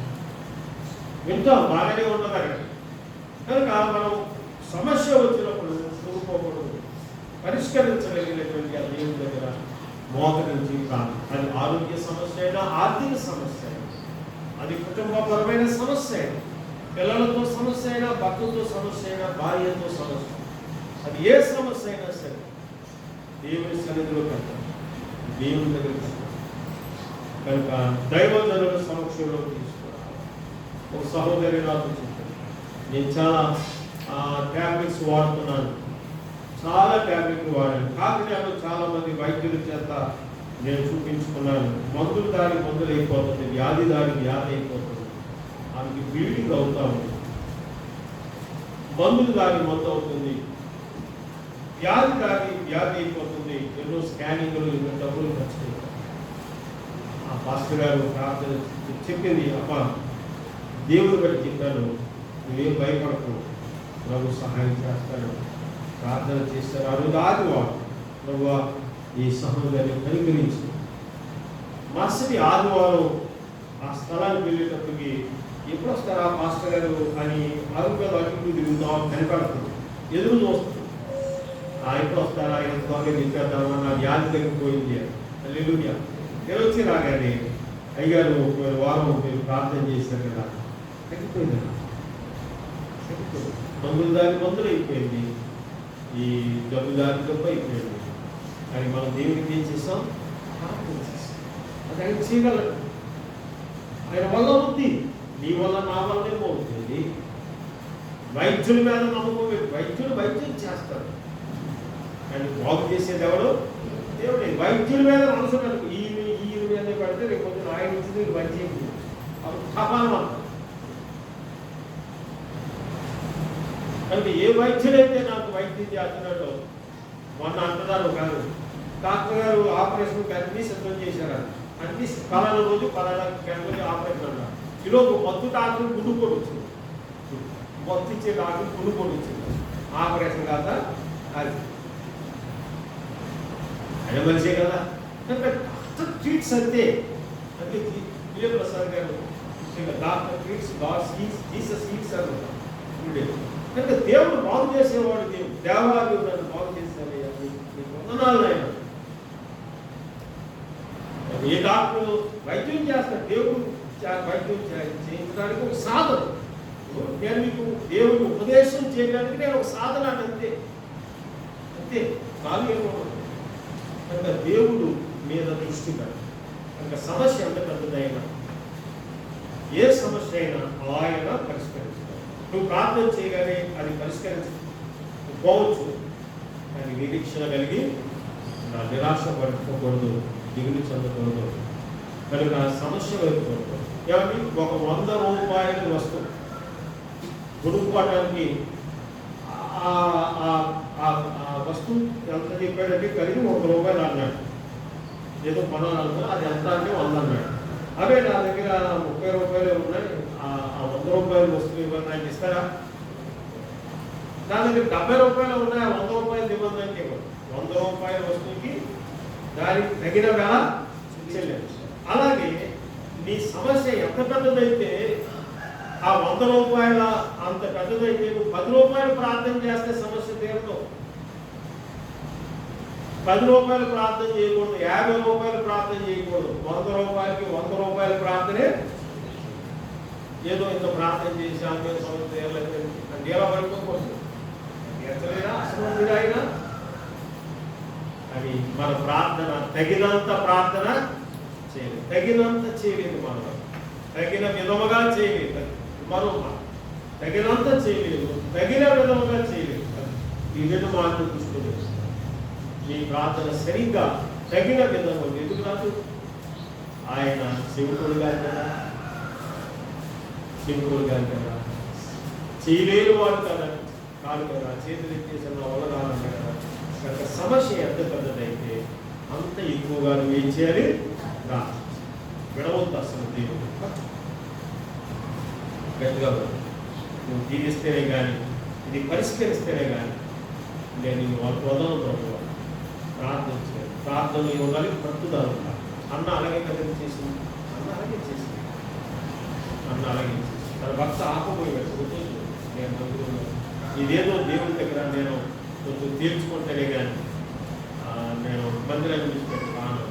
Speaker 1: వింటాం, బాగానే ఉన్నదాన్ని. కనుక మనం సమస్య వచ్చినప్పుడు చూడుకోకూడదు, పరిష్కరించగలిగినటువంటి ఆ దేవుని దగ్గర మోకరించి కాదు. అది ఆరోగ్య సమస్య అయినా, ఆర్థిక సమస్య అయినా, అది కుటుంబపరమైన సమస్య అయినా, పిల్లలతో సమస్య అయినా, భర్తతో సమస్య అయినా, భార్యతో సమస్య, అది ఏ సమస్య అయినా సరే దేవుని సన్నిధిలో పెడతాం, దేవుని దగ్గర పెడతాం. కనుక దైవజనుల సమక్షంలో తీసుకోవాలి. ఒక సహోదరి నాకు చెప్తాను, నేను చాలా ట్యాబ్లెట్స్ వాడుతున్నాను, చాలా ట్యాబ్లెట్లు వాడాను. కాకినాడలో చాలా మంది వైద్యుల చేత నేను చూపించుకున్నాను. మందులు దాని మందులు అయిపోతుంది, వ్యాధి దాని వ్యాధి అయిపోతుంది, ఆమెకి బ్లీడింగ్ అవుతా ఉంది. మందులు దాని మందు అవుతుంది, వ్యాధి దాని వ్యాధి అయిపోతుంది. ఎన్నో స్కానింగ్లు, ఎన్నో డబ్బులు ఖర్చు అవుతాయి. ఆ పాస్టర్ గారు ప్రార్థన చెప్పింది, అమ్మ దేవుని బట్టి చెప్పాను, నువ్వేం భయపడకు, ప్రభు సహాయం చేస్తాడు. ప్రార్థన చేస్తారు. ఆ రోజు ఆదివారం ప్రభు ఈ సహోదరిని కనికరించి మరుసటి ఆదివారం ఆ స్థలానికి వెళ్ళేటప్పటికి ఎప్పుడు వస్తారా మాస్టర్ గారు అని ఆరోగ్యాలు అటు తిరుగుతాం, కనిపెడుతుంది, ఎదురు చూస్తుంది. ఎప్పుడు వస్తారా, ఎంత త్వరగా నింపేద్దామా, నా వ్యాధి తగ్గిపోయింది హల్లెలూయా. నేను వచ్చి రాగానే అయ్యారు వారం మీరు ప్రార్థన చేశారు కదా, తగ్గిపోయింది. మందులు దాని మందులు అయిపోయింది, ఈ జబ్బు దాని జబ్బు అయిపోయింది. కానీ మనం దేవునికి ఏం చేస్తాం? ప్రార్థన చేస్తాం. అది ఆయన చేయగలరు, ఆయన వల్ల ఉంది. నీ వల్ల నా వల్లే పోతుంది. వైద్యుల మీద నమ్మకం లేదు, వైద్యులు వైద్యం చేస్తారు కానీ బాగు చేసేది ఎవరు? దేవుడే. వైద్యుల మీద మనసు పెడతారు, ఈ మీద పెడితే రేపు పొద్దున ఆయన వచ్చింది వైద్యం తపాలం. కనుక ఏ వైద్యుడైతే నాకు వైద్యం చేస్తున్నాడో మొన్న అంటున్నారు కాదు, డాక్టర్ గారు ఆపరేషన్కి అన్ని సిద్ధం చేశారు, అన్ని పలానా రోజు పలానా గంటలకి ఆపరేషన్ అన్నారు. ఈలోపు మత్తు డాక్టర్ గుండుకోడు వచ్చింది, మత్తు ఇచ్చే డాక్టర్ గుండుకోడు వచ్చింది. ఆపరేషన్ కాదా అది ఆయన మనిషే కదా. కనుక డాక్టర్ ట్రీట్స్ అంతే. అంటే ప్రసాద్ గారు doctor treats, God heels, Jesus heels అన్నారు. కనుక దేవుడు బాగు చేసేవాడు, దేవాలయం నన్ను బాగు చేసేవయ్యా, నీకు వందనాలు ఆయన. ఏ డాక్టర్ వైద్యం చేస్తాడు, దేవుడు వైద్యం చేయించడానికి ఒక సాధన. నేను మీకు దేవుడు ఉపదేశం చేయడానికి నేను ఒక సాధన అంతే అంతే, కాదు ఏమో. కనుక దేవుడు మీద దృష్టి పెట్టాలి. కనుక సమస్య ఎంత పెద్దదైనా, ఏ సమస్య అయినా ఆయన పరిష్కరించాలి. నువ్వు ప్రార్థన చేయగానే అది పరిష్కరించకపోవచ్చు, కానీ నిరీక్షణ కలిగి నా నిరాశ పడుకోకూడదు, దిగులు చెందకూడదు. కనుక సమస్య వైపుకూడదు. ఏమంటే ఒక 100 రూపాయల వస్తువు కొనుక్కోవడానికి ఆ వస్తువు ఎంత చెప్పాడంటే కలిగి 100 రూపాయలు అన్నాడు. ఏదో కొనాలన్నా అది ఎంత అంటే 100 అన్నాడు. అవే నా దగ్గర 30 రూపాయలు ఉన్నాయి, ఆ 100 రూపాయల వస్తువు ఇవ్వండి నాకు ఇస్తారా? నా దగ్గర 70 రూపాయలు ఉన్నాయి, 100 రూపాయలు ఇవ్వండి అంటే ఇవ్వండి. 100 రూపాయల వస్తువుకి దానికి తగిన వేళ చెల్లించు. అలాగే నీ సమస్య ఎంత పెద్దదైతే ఆ 100 రూపాయల అంత పెద్దదైతే నువ్వు 10 రూపాయలు ప్రార్థన చేస్తే సమస్య తీరదు. 10 రూపాయలు ప్రార్థన చేయకూడదు, 50 రూపాయలు ప్రార్థన చేయకూడదు. 100 రూపాయలకి 100 రూపాయల ప్రార్థనే. ఏదో ఇంత ప్రార్థన చేసి ఆమె సమస్య తీరలేదు అంటే ఎలా పడిపోకూడదు. తీర్చలేదా అసలు అయినా అది మన ప్రార్థన తగినంత ప్రార్థన చేయలేదు, తగినంత చేయలేదు, మనం తగిన విధముగా చేయలేదు, మరో తగినంత చేయలేదు, తగిన విధముగా చేయలేదు. ఈ రెండు మాటలు చూసుకుని మీ ప్రార్థన సరిగ్గా తగిన విధము ఎందుకు రాదు? ఆయన శివుడు గారు కదా, శివుడు గారు కదా, చేయలేని వాడు కదా, కాదు కదా, చేతులు ఎత్తేసిన వల్ల కాదంట కదా. కనుక సమస్య ఎంత పెద్దదైతే అంత ఎక్కువగా నువ్వు ఏం చేయాలి? రా విడవద్దు అసలు దేవుడు గట్టిగా నువ్వు దీవిస్తేనే కానీ, ఇది పరిష్కరిస్తేనే కానీ నేను వదలను ప్రభు. ప్రార్థన చేయాలి, ప్రార్థనలో ఉండాలి, పట్టుదల ఉండాలి. అన్న అలాగే కదా చేసింది, అన్న అలాగే చేసింది, అన్న అలాగే చేసింది. తన భక్త ఆపబోయాడు. నేను నమ్ముతున్నాను ఇదేదో దేవుడి దగ్గర నేను కొంచెం తీర్చుకుంటేనే కానీ నేను మందిరాన్ని విడిచిపెట్టాను.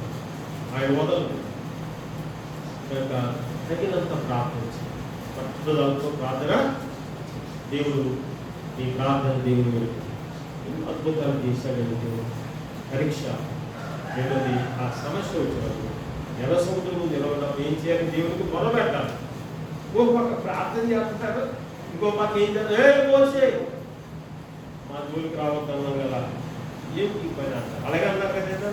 Speaker 1: ఆయన వదలదు. కనుక తగినంత ప్రార్థన పట్టుదలతో ప్రార్థన. దేవుడు ఈ ప్రార్థన దేవుడు అద్భుతాలు చేశాడు. దేవుడు పరీక్ష రెండోది ఆ సమస్య వచ్చినప్పుడు ఎర్ర సముద్రం నిలవడం ఏం చేయాలి? దేవుడికి మొదలుపెట్టాలి. ఇంకో పక్క ప్రార్థన చేస్తుంటారు, ఇంకో పక్క ఏం చేస్తారు? మా జోలికి రావద్దన్నాం కదా, ఏం ఈ పని అంటారు. అలాగే అన్నారు కదా.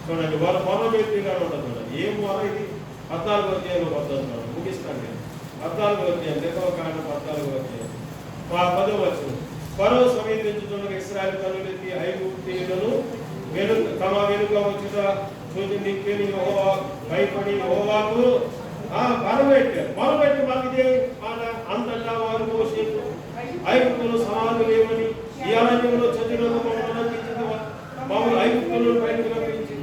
Speaker 1: చూడండి వాళ్ళ పొలం వ్యక్తిగా ఉంటుంది. చూడండి ఏం మొదలు ఇది 14వ అధ్యాయంలో వద్దాం. ముగిస్తాను నేను 14వ అధ్యాయం, 14వ అధ్యాయం 10వ వచనం. ఫరో సమీపించుతున్న ఇశ్రాయేలు కనులెత్తి ఐగుప్తీయులను తమ వెనుక వచ్చుట చూసి నిప్పని యెహోవా భయపడి యెహోవాకు మొదలుపెట్టి మనకి అంతటా వారు మోసేపు ఐగుప్తులు సమాధులు లేవని ఈ అరణ్యంలో చదివిన మామూలు ఐగుప్తులను బయటకు రప్పించి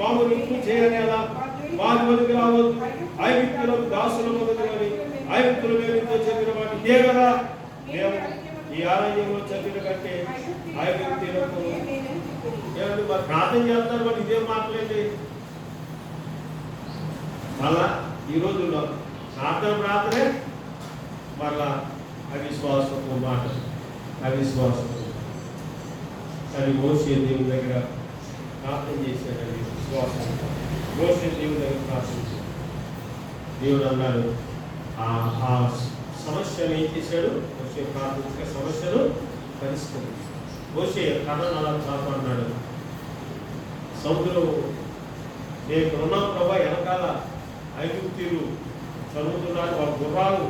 Speaker 1: మామూలు ఇంట్లో చేయనేలా మా జోలికి రావద్దు, ఐగుప్తులకు దాసుల మొదలుకొని ఐగుప్తుల మేలుతో చెప్పిన వాటి ఇదే కదా. మేము ఈ అరణ్యంలో చదివిన కంటే ఐగుప్తులకు ఏమంటే మరి ప్రార్థన చేస్తారు. మరి ఇదేం మాట్లాడండి. మళ్ళా ఈ రోజుల్లో ప్రార్థనే మళ్ళా అవిశ్వాసపు మాట, అవిశ్వాసపు. కానీ మోషే దేవుని దగ్గర ప్రార్థన చేశాడండి. విశ్వాసం మోషే దేవుని దగ్గర ప్రార్థించాడు. దేవుడు అన్నాడు ఆ సమస్యను ఏం చేశాడు? మోషే ప్రార్థించక సమస్యను పరిష్కరించాడు. మోషే కర్రను అలా చాపు అన్నాడు. సముద్రం నేను ఇక్కడ ఉన్నాం ప్రభా, వెనకాల ఐగుప్తీయులు చదువుతున్నారు, వాళ్ళ గుర్రాలు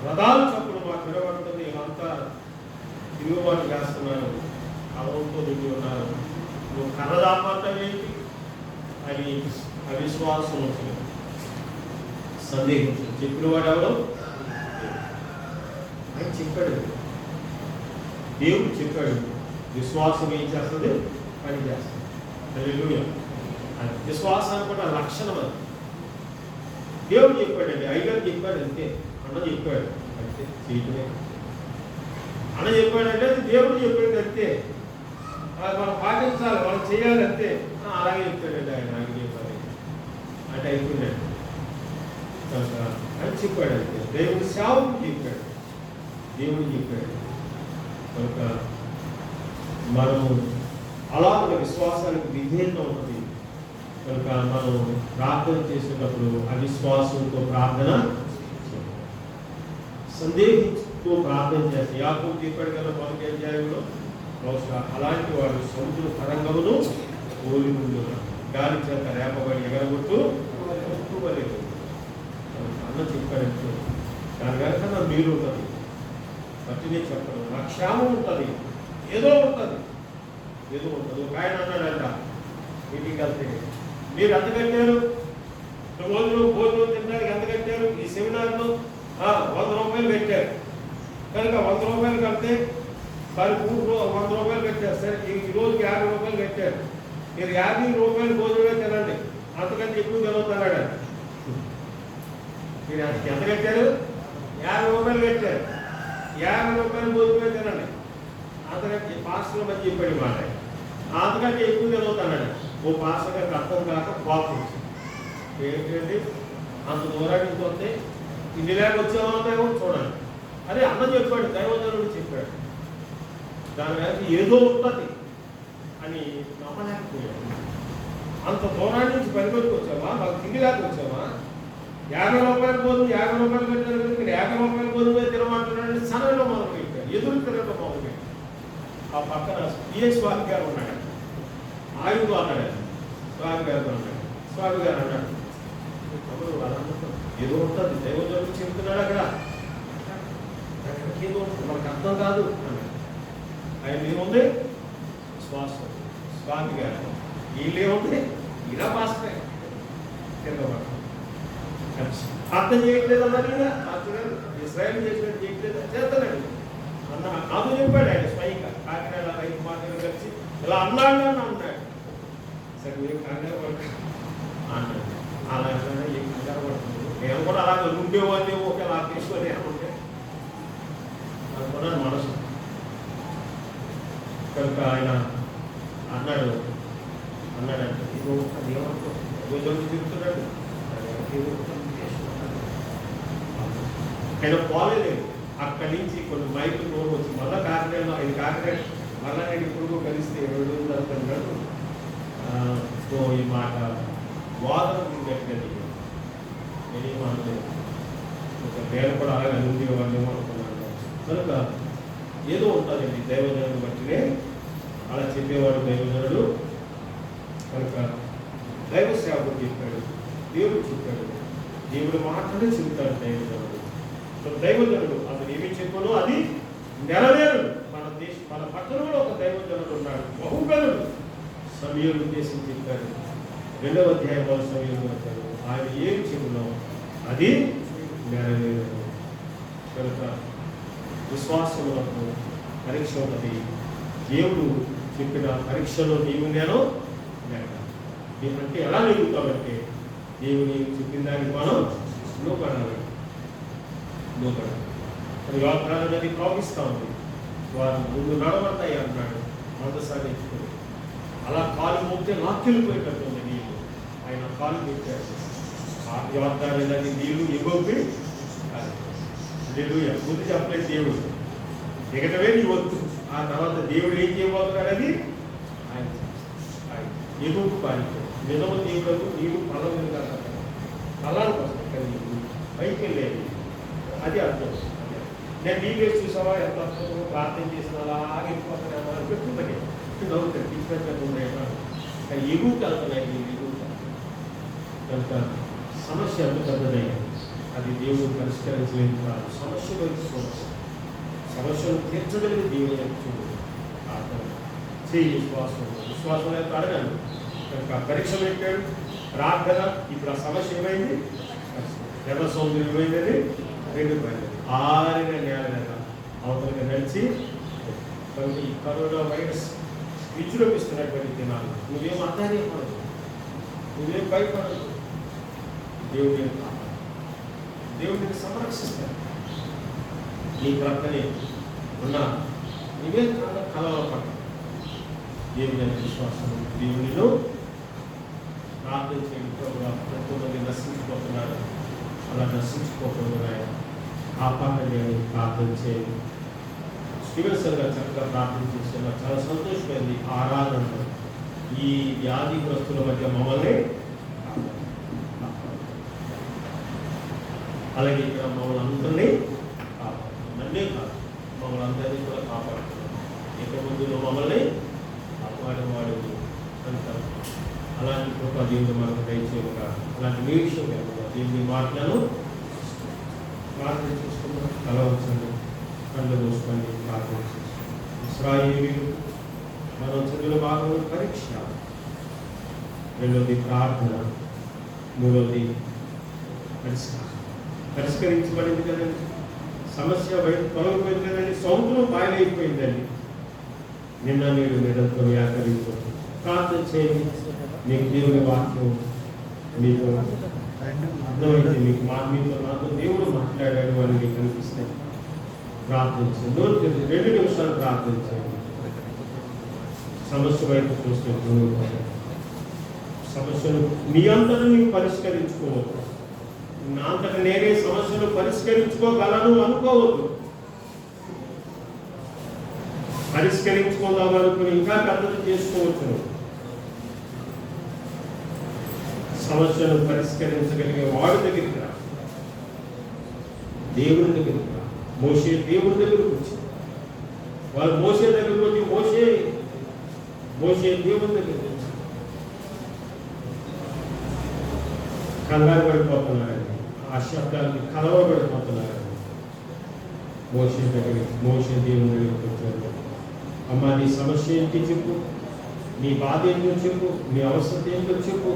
Speaker 1: రథాలు చప్పుడు మాకు విడబడుతుంది, ఇలాంతా తిరుగుబాటు చేస్తున్నారు, కలవంతో నిండి ఉన్నారు, నువ్వు కర్రదాపంతం ఏంటి అని అవిశ్వాసం వచ్చింది. సందేహించు. చెప్పిన వాడు ఎవరు? ఆయన చెప్పాడు, దేవుడు చెప్పాడు. విశ్వాసం ఏం చేస్తుంది? పని చేస్తుంది. హల్లెలూయా. విశ్వాసానికి కూడా లక్షణం అది. దేవుడు చెప్పాడండి, అయ్యగారు చెప్పాడు అంతే, అన్న చెప్పాడు అంతే, చేయటమే. అన్న చెప్పాడంటే అది దేవుడు చెప్పాడు అంతే, మనం పాటించాలి, మనం చేయాలి అంతే. అలాగే చెప్పాడండి ఆయన, ఆయన చెప్పాడు అంటే అయిపోయినాడు. కనుక అని చెప్పాడు అంతే. దేవుడు సేవకు చెప్పాడు, దేవుడు చెప్పాడు. కనుక మనము అలా ఒక విశ్వాసానికి విధేయత ఉంటుంది. కనుక మనం ప్రార్థన చేసేటప్పుడు అవిశ్వాసంతో ప్రార్థన, సందేహించుతూ ప్రార్థన చేస్తే యాకోబు చెప్పాడు కదా 1వ అధ్యాయంలో, బహుశా అలాంటి వాడు సముద్ర తరంగమును పోలి ముందు గాలి చేత రేపబడి ఎగరగొట్టు అన్న చెప్పాడంటే దాని కనుక మీరు ఉంటుంది. బట్టినే చెప్పడం నా క్షేమం ఉంటుంది, ఏదో ఉంటుంది, ఏదో ఉంటుంది. ఒక ఆయన అన్నాడంట మీటింగ్కి వెళ్తే, మీరు ఎంత కట్టారు రోజులు భోజనం తినడానికి ఎంత కట్టారు? ఈ సెమినార్లో 100 రూపాయలు కట్టారు. కనుక 100 రూపాయలు కడితే మరి 100 రూపాయలు కట్టారు. సరే ఈ రోజుకి 50 రూపాయలు కట్టారు. మీరు 50 రూపాయలు భోజనమే తినండి, అంతకంటే ఎక్కువ తినవుతున్నాడు. మీరు ఎంత కట్టారు? రూపాయలు కట్టారు, 50 రూపాయలు భోజనం తినండి. అంతకంటే పాస్టర్ల మధ్య చెప్పాడు మాట, అంతకంటే ఎక్కువ తినవుతానండి. ఓ పాస్టర్ గారికి అర్థం కాక కోపం ఏంటంటే అంత దూరానికి నుంచి వస్తే ఇంటి లేక వచ్చేవాళ్ళేమో చూడండి. అదే అన్న చెప్పాడు, దైవజనుడు చెప్పాడు, దాని మీద ఏదో ఉంటుంది అని నమ్మలేకపోయాడు. అంత దూరాన్ని నుంచి పనికొచ్చి వచ్చావా, మాకు తిండి లేక వచ్చావా, 50 రూపాయలు పోదు, 50 రూపాయలు పెట్టారు కదా, మీరు 50 రూపాయలు పోదు మీద తినమంటున్నాడు. సనలో మొదలు పెట్టారు, ఎదురు తినడం మొదలు పెట్టారు. ఆ పక్కన స్వామి గారు ఉన్నాడు, ఆయుధం అన్నాడు, స్వామి గారు అన్నాడు. స్వామి గారు అన్నాడు, తమ్ముడు వాళ్ళంతా ఏదో ఉంటుంది, దైవజనుడు చెబుతున్నాడు అక్కడ, ఏదో ఉంటుంది మనకు అర్థం కాదు అన్నాడు. ఆయన ఏముంది శ్వాసం, స్వామి గారు వీళ్ళేముంది ఇలా పాస్టర్ తిరగబడ అర్థం చేయట్లేదు అన్నారు కదా. ఇస్రాయల్ చేసినట్టు చేయట్లేదు, చేస్తానండి అన్న అది చెప్పాడు ఆయన స్వయంగా. కాకినాడ రైతు మాటలు కలిసి ఇలా అన్నాడు అని అన్నాడు. సరే మీరు కంగారు పడుతుంది అన్నాడు. అలా ఏం కంగారు పడుతుంది, నేను కూడా అలాగే ఉండేవాడిని ఒకేలా తీసుకొని అనుకుంటే అనుకున్నాను మనసు. కనుక ఆయన అన్నాడు అన్నాడంటే ఇదో ఏమనుకో చెప్తున్నాడు. ఆయన పోలేదు, అక్కడి నుంచి కొన్ని మైకులు రోడ్డు వచ్చి మళ్ళీ కాకినాడలో ఆయన కాకినాడ మళ్ళా నేను ఇప్పుడు కలిస్తే 2 రోజులు అనుకున్నాడు. ఈ మాట వాదన గట్టిగా నేనేమో అనలేదు, నేను కూడా అలాగే ఉండేవాళ్ళేమో అనుకున్నాను. కనుక ఏదో ఉంటుందండి దైవజనుడు బట్టినే అలా చెప్పేవాడు దైవజనుడు. కనుక దైవ సేవకుడు చెప్పాడు, దేవుడు చెప్పాడు, దేవుడు మాత్రమే చెబుతాడు దైవజనుడు. దైవజనుడు అతను ఏమి చెప్పాలో అది నెరవేరు. మన పక్కన కూడా ఒక దైవజనుడు ఉన్నాడు, బహుబలుడు. సమయంలో ఉద్దేశం చెప్పాడు, 2వ అధ్యాయంలో సమయంలో వచ్చాడు, ఆయన ఏమి చెబులో అది నెరవేరు. కనుక విశ్వాసములకు పరీక్ష ఉన్నది. దేవుడు చెప్పిన పరీక్షలో నీవు నేను అంటే ఎలా నెరుగుతామంటే దేవుని చెప్పిన దానికి మనం లోపడాలి. యోగ్రాలు అనేది ప్రోగిస్తూ ఉంది, వారు ముందు నడవడతాయి అన్నాడు. మందసాన్ని ఎత్తుకుని అలా కాలు మోపితే లాక్కెళ్ళిపోయేటట్టుంది నీళ్ళు. ఆయన కాలు పెట్టాడు, యోగ్రాలు అనేది నీళ్ళు ఎగొప్పి ముందు చెప్పలేదు దేవుడు, దిగటమే నీ వద్దు. ఆ తర్వాత దేవుడు ఏం చేయబోతున్నాడని ఆయన ఎగుపు పాలిపోయి నిజము దేవుడు నీవు పలం మీద పలానికి వస్తుంది కదా, నీకు పైకి వెళ్ళేది అది అర్థం. నేను నీళ్ళు వేసి చూసావా ఎంత అర్థం, ప్రార్థన చేసిన అలాగే వెళ్ళిపోతాను పెట్టుకుంటే నవ్వుతాడు, డిఫరెంట్గా ఉన్నాయన్నా ఎగువుకి వెళ్తున్నాయి నీళ్ళు. కనుక సమస్య ఎంత పెద్దదయ్యా, అది దేవుడు పరిష్కరించలేదు కాదు. సమస్యలు సమస్యను తీర్చగలిగి దేవుడు చూడు చేయి. విశ్వాసం అయితే అడగాను. కనుక పరీక్ష పెట్టాడు, ప్రార్థన. ఇప్పుడు ఆ సమస్య ఏమైంది, ఎర్ర సౌందర్యం ఏమైందని 2 పైన ఆరిన నేల మీద అవతలకి నడిచి. కనుక ఈ కరోనా వైరస్ విజృంభిస్తున్నటువంటి దినాలు నువ్వేం అర్థాన్ని నువ్వేం భయపడదు. దేవుడిని కాపాడు, దేవుడిని సంరక్షిస్తాడు. నీ ప్రక్కనే ఉన్న నువ్వే కలవపడ. దేవుని విశ్వాసం, దేవునిలో ప్రార్థన చేయడం. ఎంతోమంది నశించిపోతున్నారు, అలా నశించుకోకుండా కాపాడండి అని ప్రార్థన చేయండి. స్టీవెన్సన్ గారు చక్కగా ప్రార్థన చేస్తున్నారు, చాలా సంతోషమైంది. ఆరాధన ఈ వ్యాధిగ్రస్తుల మధ్య మమ్మల్ని అలాగే ఇక్కడ మమ్మల్ని అందరినీ కాపాడుతుంది. నన్నే కాదు, మమ్మల్ని అందరినీ కూడా కాపాడుతున్నాం. ఇక ముందు మమ్మల్ని కాపాడేవాడు అంటారు. అలాంటి కృప దేవుడు మనకు దయచేయగా, అలాంటి నిరీక్షణ దేవుని మాటలను ప్రార్థన చేసుకున్నాం. కలవచ్చండి, కళ్ళు మూసుకొని ప్రార్థన చేసుకున్నాం. ఇశ్రాయేలీయులు మనం చదువుల భాగంలో పరీక్ష, 2వది ప్రార్థన, 3వది పరిష్కరించబడింది కదండి. సమస్య తొలగిపోయింది కదండి. సముద్రం బాయలైపోయిందండి. నిన్న నేడు నిరంతరం వ్యాకరించు. ప్రార్థన చేయండి, మీకు దేవుని వాక్యం మీకు అర్థమైతే మీకు మీతో నాతో దేవుడు మాట్లాడాడు అని మీకు అనిపిస్తే ప్రార్థించండి. 2 నిమిషాలు ప్రార్థించండి. సమస్య వైపు చూస్తే సమస్యను మీ అంతటా నీవు పరిష్కరించుకోవద్దు. నా అంతటా నేనే సమస్యను పరిష్కరించుకోగలను అనుకోవద్దు. పరిష్కరించుకుందాం అనుకుని ఇంకా పెద్దలు చేసుకోవచ్చు. సమస్యను పరిష్కరించగలిగే వాడి దగ్గరికి రా, దేవుని దగ్గరికి రా. మోషే దేవుని దగ్గరకు వచ్చింది. వాళ్ళు మోషే దగ్గరకు వచ్చి మోషే దేవుని దగ్గరికి వచ్చి కంగారు పడిపోతున్నారని, ఆ శబ్దానికి కలవబడిపోతున్నారని మోషే దేవుని దగ్గరికి వచ్చారు. అమ్మ, నీ సమస్య ఏంటి చెప్పు, నీ బాధ ఏంటో చెప్పు, నీ అవసరం ఏంటో చెప్పు.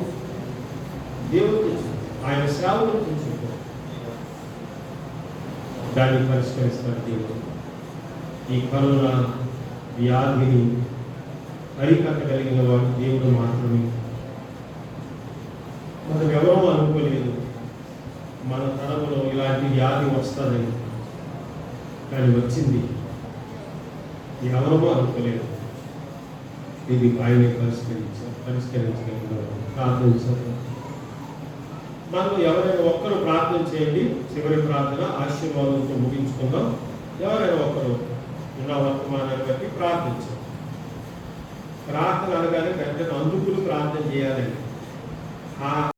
Speaker 1: దేవుడికి ఆయన సేవకుడికి చెప్పు, దాన్ని పరిష్కరిస్తారు దేవుడు. ఈ కరోనా వ్యాధిని అరికట్టగలిగిన వాడు దేవుడు మాత్రమే. మనం ఎవరో అనుకోలేదు మన తరంలో ఇలాంటి వ్యాధి వస్తుందని, కానీ వచ్చింది. ఎవరో అనుకోలేదు. ఇది ఆయనే పరిష్కరించగలిగిన ప్రార్థించారు. మనం ఎవరైనా ఒక్కరు ప్రార్థన చేయండి. చివరి ప్రార్థన ఆశీర్వాదంతో ముగించుకుందాం. ఎవరైనా ఒక్కరు ఉన్న వర్తమానాన్ని బట్టి ప్రార్థించాం. ప్రార్థన అనగానే వెంటనే అందుకుని ప్రార్థన చేయాలండి.